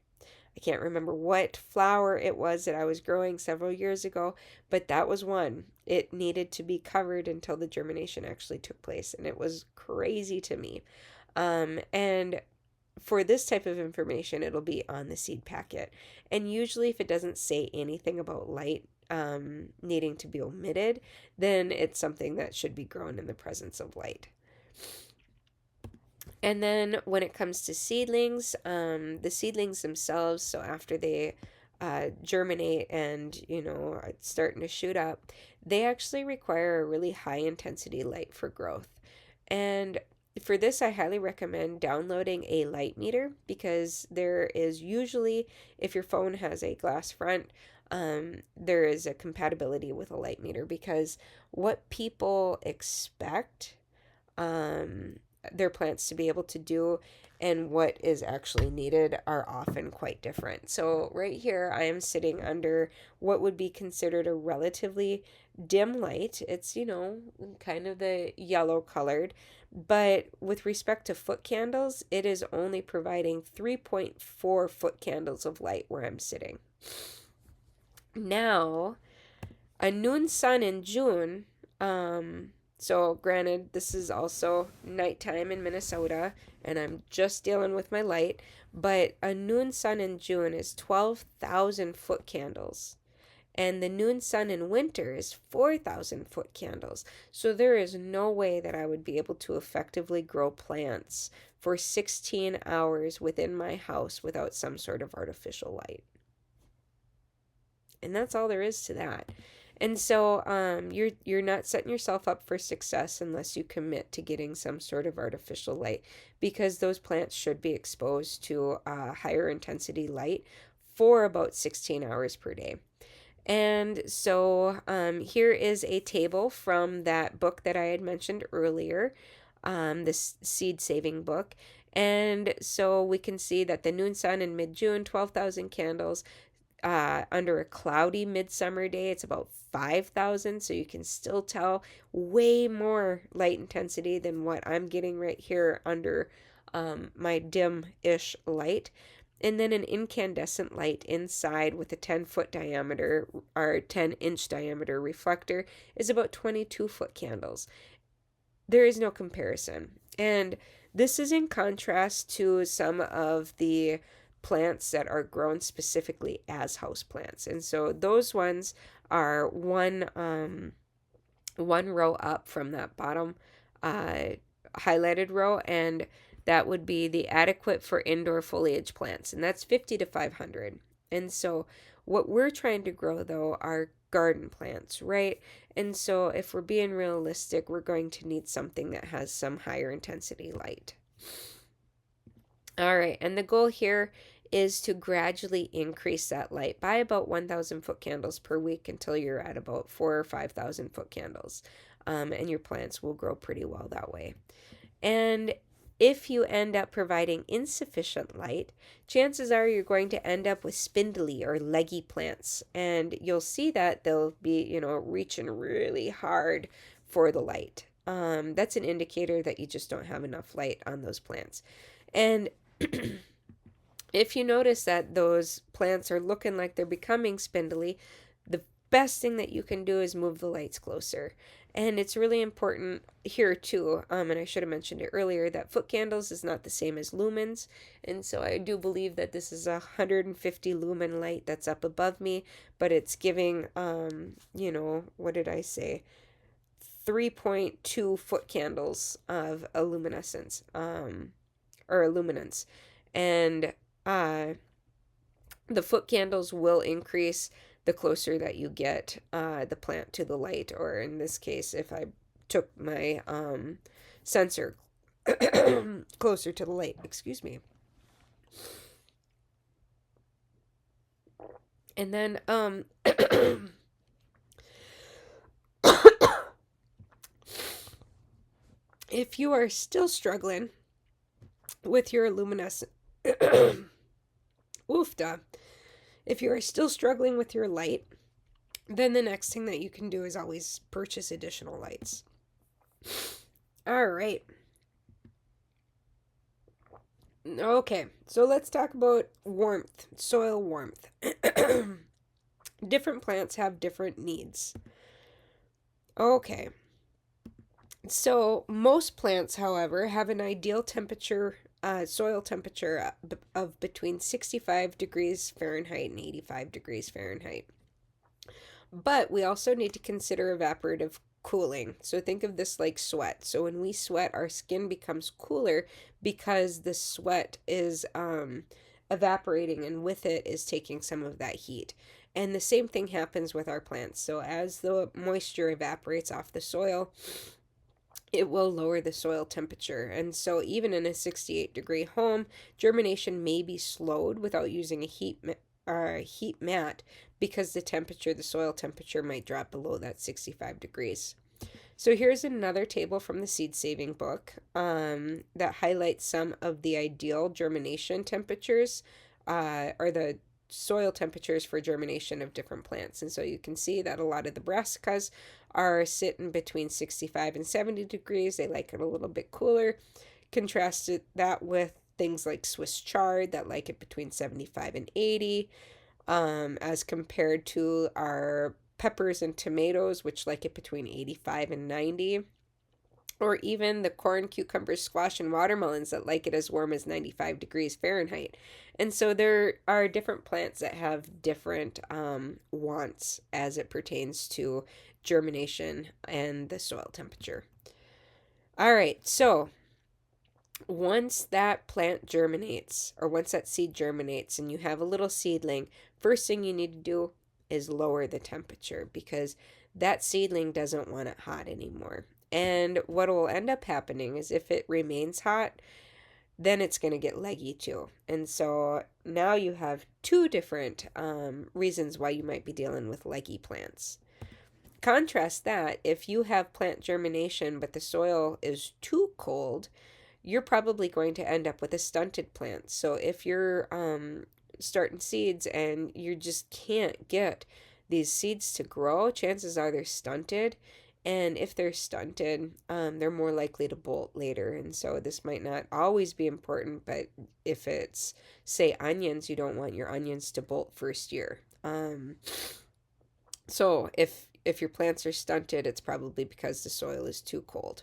[SPEAKER 1] I can't remember what flower it was that I was growing several years ago, but that was one. It needed to be covered until the germination actually took place, and it was crazy to me. And for this type of information, it'll be on the seed packet. And usually, if it doesn't say anything about light needing to be omitted, then it's something that should be grown in the presence of light. And then when it comes to seedlings, the seedlings themselves, so after they germinate and, it's starting to shoot up, they actually require a really high intensity light for growth. And for this, I highly recommend downloading a light meter, because there is usually, if your phone has a glass front, there is a compatibility with a light meter, because what people expect um, their plants to be able to do and what is actually needed are often quite different. So right here, I am sitting under what would be considered a relatively dim light. It's, kind of the yellow colored, but with respect to foot candles, it is only providing 3.4 foot candles of light where I'm sitting. Now, a noon sun in June, so granted, this is also nighttime in Minnesota, and I'm just dealing with my light, but a noon sun in June is 12,000 foot candles. And the noon sun in winter is 4,000 foot candles. So there is no way that I would be able to effectively grow plants for 16 hours within my house without some sort of artificial light. And that's all there is to that. And so you're not setting yourself up for success unless you commit to getting some sort of artificial light, because those plants should be exposed to higher intensity light for about 16 hours per day. And so here is a table from that book that I had mentioned earlier, this seed saving book. And so we can see that the noon sun in mid-June, 12,000 candles. Under a cloudy midsummer day, it's about 5,000. So you can still tell way more light intensity than what I'm getting right here under my dim-ish light. And then an incandescent light inside with a 10-foot diameter or 10-inch diameter reflector is about 22-foot candles. There is no comparison. And this is in contrast to some of the plants that are grown specifically as houseplants. And so those ones are one row up from that bottom highlighted row, and that would be the adequate for indoor foliage plants, and that's 50 to 500. And so what we're trying to grow, though, are garden plants, right? And so if we're being realistic, we're going to need something that has some higher intensity light. All right, and the goal here is to gradually increase that light by about 1,000 foot candles per week until you're at about 4,000 or 5,000 foot candles. And your plants will grow pretty well that way. And if you end up providing insufficient light, chances are you're going to end up with spindly or leggy plants. And you'll see that they'll be, reaching really hard for the light. That's an indicator that you just don't have enough light on those plants. And if you notice that those plants are looking like they're becoming spindly, the best thing that you can do is move the lights closer. And it's really important here too, and I should have mentioned it earlier, that foot candles is not the same as lumens. And so I do believe that this is a 150 lumen light that's up above me, but it's giving, what did I say? 3.2 foot candles of a luminescence, or a luminance. And the foot candles will increase the closer that you get the plant to the light, or in this case, if I took my sensor closer to the light, excuse me. And then if you are still struggling with your luminescent oofda, if you are still struggling with your light, then the next thing that you can do is always purchase additional lights. All right. Okay, so let's talk about warmth, soil warmth. Different plants have different needs. Okay. So most plants, however, have an ideal temperature soil temperature of between 65 degrees Fahrenheit and 85 degrees Fahrenheit. But we also need to consider evaporative cooling. So think of this like sweat. So when we sweat, our skin becomes cooler because the sweat is evaporating, and with it is taking some of that heat. And the same thing happens with our plants. So as the moisture evaporates off the soil, it will lower the soil temperature. And so even in a 68-degree home, germination may be slowed without using a heat mat because the soil temperature might drop below that 65 degrees. So here's another table from the seed saving book that highlights some of the ideal germination temperatures, or the soil temperatures for germination of different plants. And so you can see that a lot of the brassicas are sitting between 65 and 70 degrees. They like it a little bit cooler. Contrast that with things like Swiss chard that like it between 75 and 80, as compared to our peppers and tomatoes, which like it between 85 and 90, or even the corn, cucumbers, squash, and watermelons that like it as warm as 95 degrees Fahrenheit. And so there are different plants that have different wants as it pertains to germination and the soil temperature. All right, so once that plant germinates, or once that seed germinates and you have a little seedling, first thing you need to do is lower the temperature, because that seedling doesn't want it hot anymore. And what will end up happening is if it remains hot, then it's going to get leggy too. And so now you have two different reasons why you might be dealing with leggy plants. Contrast that, if you have plant germination but the soil is too cold, you're probably going to end up with a stunted plant. So if you're starting seeds and you just can't get these seeds to grow, chances are they're stunted. And if they're stunted, they're more likely to bolt later. And so this might not always be important, but if it's, say, onions, you don't want your onions to bolt first year. So if your plants are stunted, it's probably because the soil is too cold.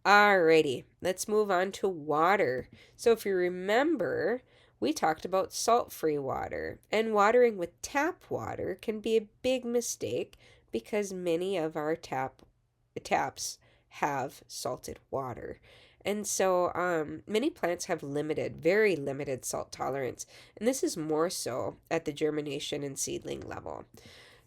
[SPEAKER 1] Alrighty, let's move on to water. So if you remember, we talked about salt-free water, and watering with tap water can be a big mistake because many of our taps have salted water. And so many plants have very limited salt tolerance, and this is more so at the germination and seedling level.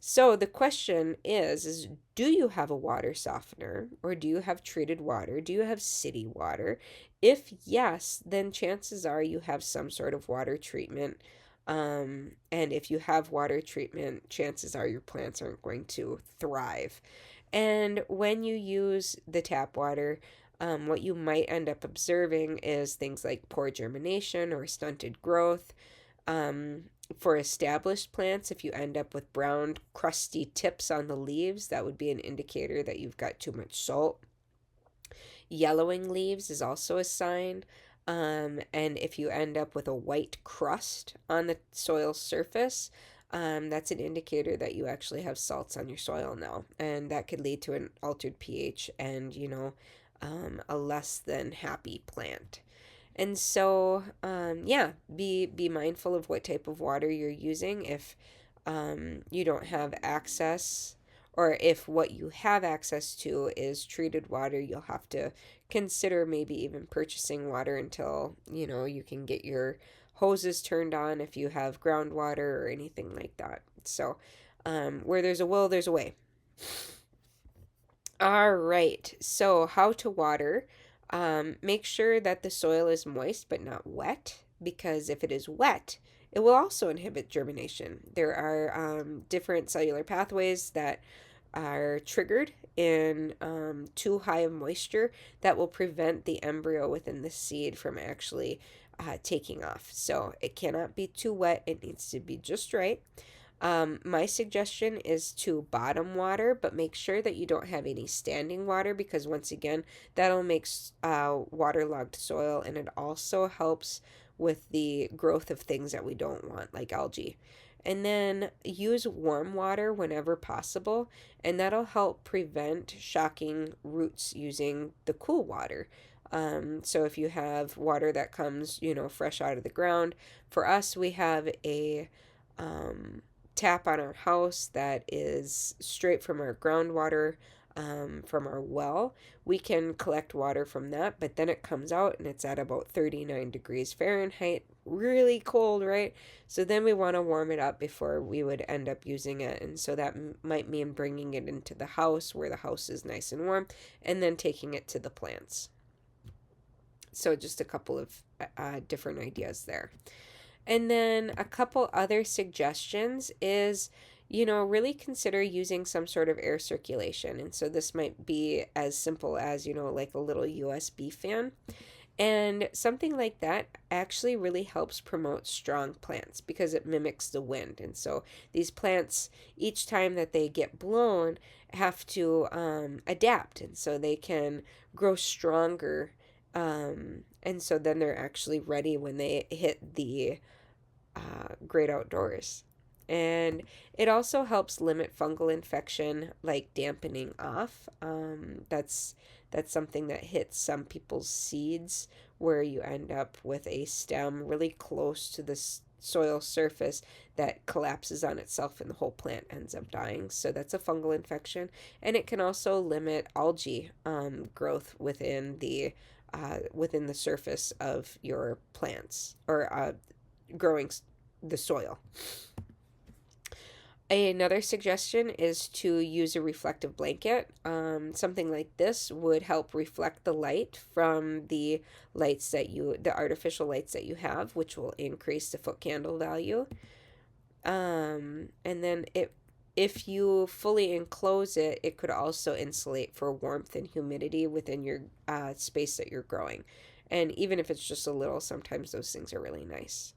[SPEAKER 1] So the question is do you have a water softener, or do you have treated water? Do you have city water? If yes, then chances are you have some sort of water treatment. And if you have water treatment, chances are your plants aren't going to thrive. And when you use the tap water, what you might end up observing is things like poor germination or stunted growth. For established plants, if you end up with brown, crusty tips on the leaves, that would be an indicator that you've got too much salt. Yellowing leaves is also a sign. And if you end up with a white crust on the soil surface, that's an indicator that you actually have salts on your soil now. And that could lead to an altered pH and, a less than happy plant. And so, yeah, be mindful of what type of water you're using. If you don't have access, or if what you have access to is treated water, you'll have to consider maybe even purchasing water until, you can get your hoses turned on if you have groundwater or anything like that. So, where there's a will, there's a way. All right, so how to water. Make sure that the soil is moist but not wet, because if it is wet, it will also inhibit germination. There are different cellular pathways that are triggered in too high of moisture that will prevent the embryo within the seed from actually taking off. So it cannot be too wet, it needs to be just right. My suggestion is to bottom water, but make sure that you don't have any standing water, because once again, that'll make waterlogged soil, and it also helps with the growth of things that we don't want, like algae. And then use warm water whenever possible, and that'll help prevent shocking roots using the cool water. So if you have water that comes, fresh out of the ground, for us, we have a um, tap on our house that is straight from our groundwater, from our well. We can collect water from that, but then it comes out and it's at about 39 degrees Fahrenheit. Really cold, right? So then we want to warm it up before we would end up using it. And so that might mean bringing it into the house where the house is nice and warm and then taking it to the plants. So just a couple of different ideas there. And then a couple other suggestions is, really consider using some sort of air circulation. And so this might be as simple as, like a little USB fan. And something like that actually really helps promote strong plants because it mimics the wind. And so these plants, each time that they get blown, have to adapt. And so they can grow stronger. And so then they're actually ready when they hit the great outdoors. And it also helps limit fungal infection, like dampening off. That's something that hits some people's seeds, where you end up with a stem really close to the soil surface that collapses on itself and the whole plant ends up dying. So that's a fungal infection. And it can also limit algae growth within the surface of your plants, or growing the soil. Another suggestion is to use a reflective blanket. Something like this would help reflect the light from the artificial lights that you have, which will increase the foot candle value. And then if you fully enclose it, it could also insulate for warmth and humidity within your space that you're growing. And even if it's just a little, sometimes those things are really nice.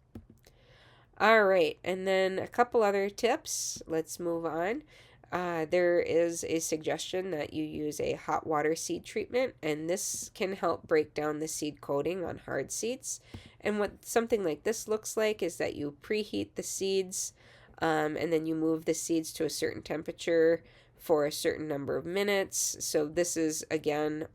[SPEAKER 1] All right, and then a couple other tips. Let's move on. There is a suggestion that you use a hot water seed treatment, and this can help break down the seed coating on hard seeds. And what something like this looks like is that you preheat the seeds, and then you move the seeds to a certain temperature for a certain number of minutes. So this is, again,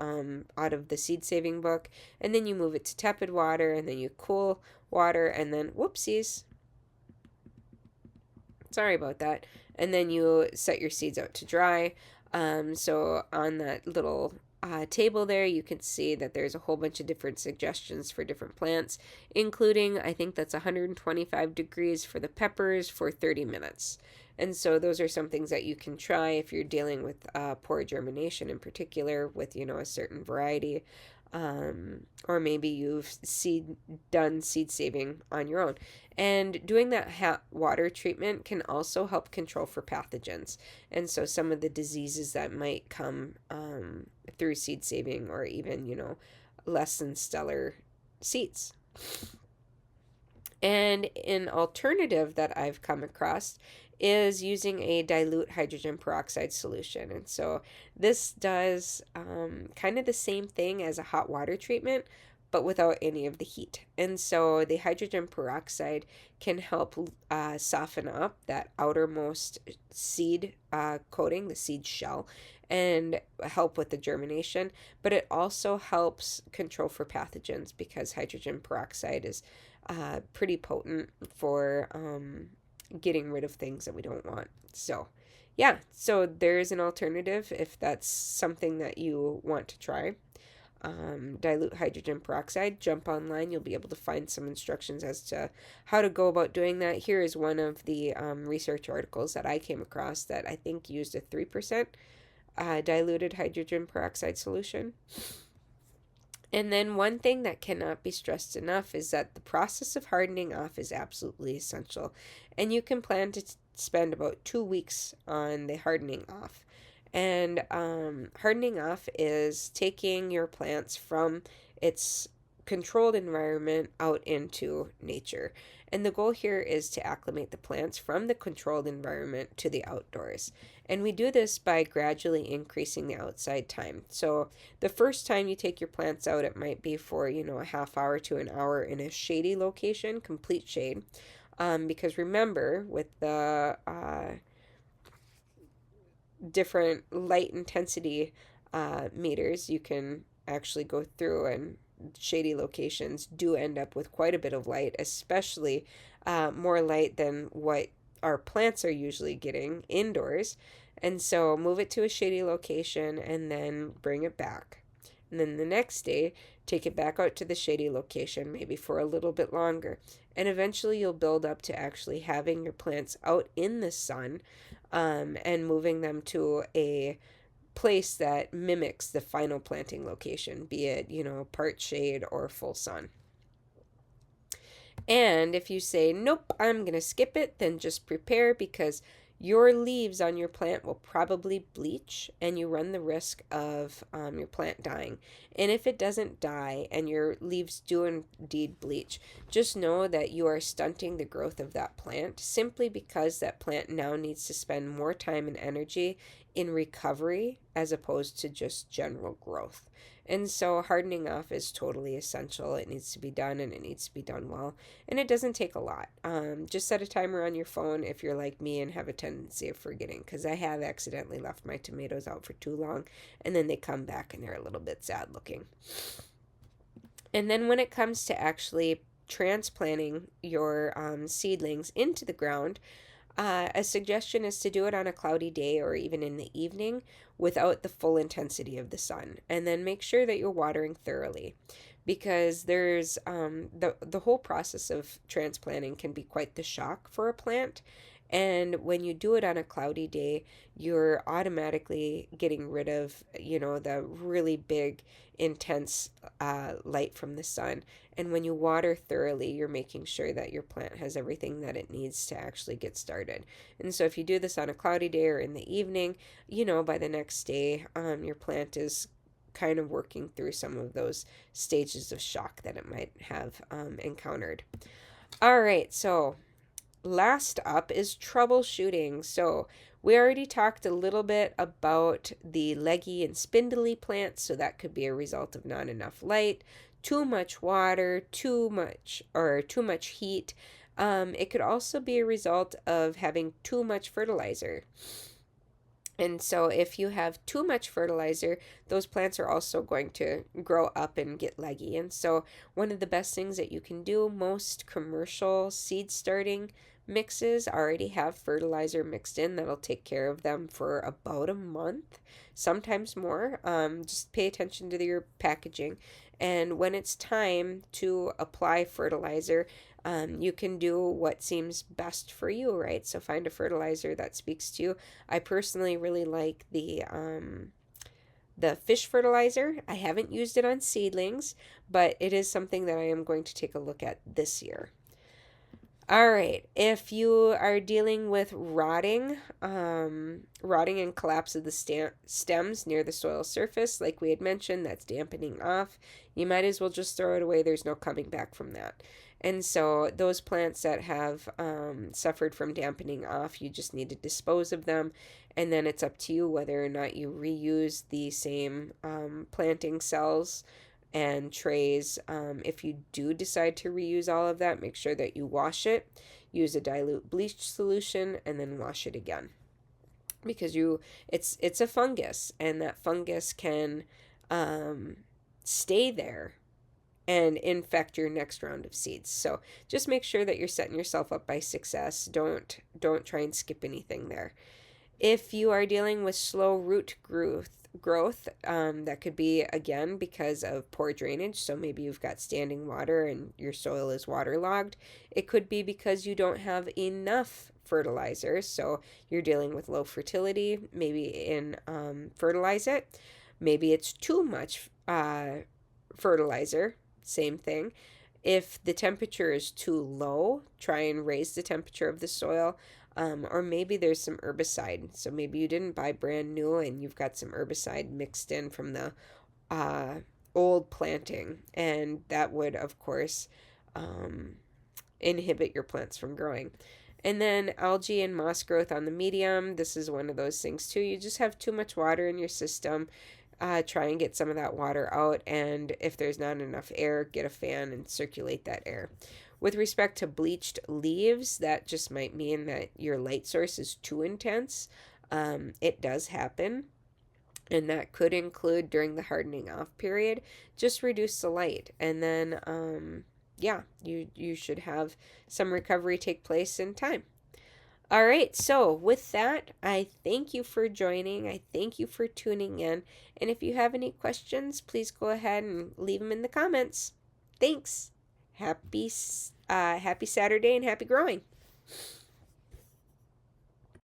[SPEAKER 1] out of the seed saving book. And then you move it to tepid water, and then you cool water, and then whoopsies. Sorry about that. And then you set your seeds out to dry. So on that little table there, you can see that there's a whole bunch of different suggestions for different plants, including, I think that's 125 degrees for the peppers for 30 minutes. And so those are some things that you can try if you're dealing with poor germination, in particular with, a certain variety. Or maybe you've done seed saving on your own. And doing that hot water treatment can also help control for pathogens. And so some of the diseases that might come through seed saving, or even, less than stellar seeds. And an alternative that I've come across is using a dilute hydrogen peroxide solution. And so this does kind of the same thing as a hot water treatment, but without any of the heat. And so the hydrogen peroxide can help soften up that outermost seed coating, the seed shell, and help with the germination. But it also helps control for pathogens, because hydrogen peroxide is pretty potent for getting rid of things that we don't want. So yeah, so there's an alternative if that's something that you want to try. Dilute hydrogen peroxide. Jump online, you'll be able to find some instructions as to how to go about doing that. Here is one of the research articles that I came across that I think used a 3% diluted hydrogen peroxide solution. And then one thing that cannot be stressed enough is that the process of hardening off is absolutely essential. And you can plan to spend about 2 weeks on the hardening off. And hardening off is taking your plants from its controlled environment out into nature. And the goal here is to acclimate the plants from the controlled environment to the outdoors. And we do this by gradually increasing the outside time. So the first time you take your plants out, it might be for, a half hour to an hour in a shady location, complete shade. Because remember, with the different light intensity meters, you can actually go through, and shady locations do end up with quite a bit of light, especially more light than what our plants are usually getting indoors. And so move it to a shady location and then bring it back. And then the next day, take it back out to the shady location, maybe for a little bit longer. And eventually, you'll build up to actually having your plants out in the sun, and moving them to a place that mimics the final planting location, be it, part shade or full sun. And if you say, nope, I'm going to skip it, then just prepare, because your leaves on your plant will probably bleach and you run the risk of your plant dying. And if it doesn't die and your leaves do indeed bleach, just know that you are stunting the growth of that plant, simply because that plant now needs to spend more time and energy in recovery as opposed to just general growth. And so hardening off is totally essential. It needs to be done, and it needs to be done well. And it doesn't take a lot. Just set a timer on your phone if you're like me and have a tendency of forgetting, because I have accidentally left my tomatoes out for too long, and then they come back and they're a little bit sad looking. And then when it comes to actually transplanting your seedlings into the ground, a suggestion is to do it on a cloudy day or even in the evening without the full intensity of the sun. And then make sure that you're watering thoroughly, because there's the whole process of transplanting can be quite the shock for a plant. And when you do it on a cloudy day, you're automatically getting rid of, the really big, intense light from the sun. And when you water thoroughly, you're making sure that your plant has everything that it needs to actually get started. And so if you do this on a cloudy day or in the evening, by the next day, your plant is kind of working through some of those stages of shock that it might have encountered. All right, so last up is troubleshooting. So we already talked a little bit about the leggy and spindly plants, so that could be a result of not enough light, too much water, too much heat. It could also be a result of having too much fertilizer. And so if you have too much fertilizer, those plants are also going to grow up and get leggy. And so one of the best things that you can do, most commercial seed starting mixes already have fertilizer mixed in that'll take care of them for about a month, sometimes more. Just pay attention to your packaging. And when it's time to apply fertilizer, you can do what seems best for you, right? So find a fertilizer that speaks to you. I personally really like the fish fertilizer. I haven't used it on seedlings, but it is something that I am going to take a look at this year. All right, if you are dealing with rotting and collapse of the stems near the soil surface, like we had mentioned, that's dampening off, you might as well just throw it away. There's no coming back from that. And so those plants that have suffered from dampening off, you just need to dispose of them. And then it's up to you whether or not you reuse the same planting cells and trays. If you do decide to reuse all of that, make sure that you wash it, use a dilute bleach solution, and then wash it again, because it's a fungus, and that fungus can stay there and infect your next round of seeds. So just make sure that you're setting yourself up by success. Don't try and skip anything there. If you are dealing with slow root growth, that could be, again, because of poor drainage. So maybe you've got standing water and your soil is waterlogged. It could be because you don't have enough fertilizer. So you're dealing with low fertility, maybe fertilize it. Maybe it's too much fertilizer, same thing. If the temperature is too low, try and raise the temperature of the soil. Or maybe there's some herbicide. So maybe you didn't buy brand new and you've got some herbicide mixed in from the old planting. And that would, of course, inhibit your plants from growing. And then algae and moss growth on the medium. This is one of those things too. You just have too much water in your system. Try and get some of that water out. And if there's not enough air, get a fan and circulate that air. With respect to bleached leaves, that just might mean that your light source is too intense. It does happen. and that could include during the hardening off period. Just reduce the light, and then yeah, you should have some recovery take place in time. All right, so with that, I thank you for joining. I thank you for tuning in. And if you have any questions, please go ahead and leave them in the comments. Thanks. Happy Saturday and happy growing.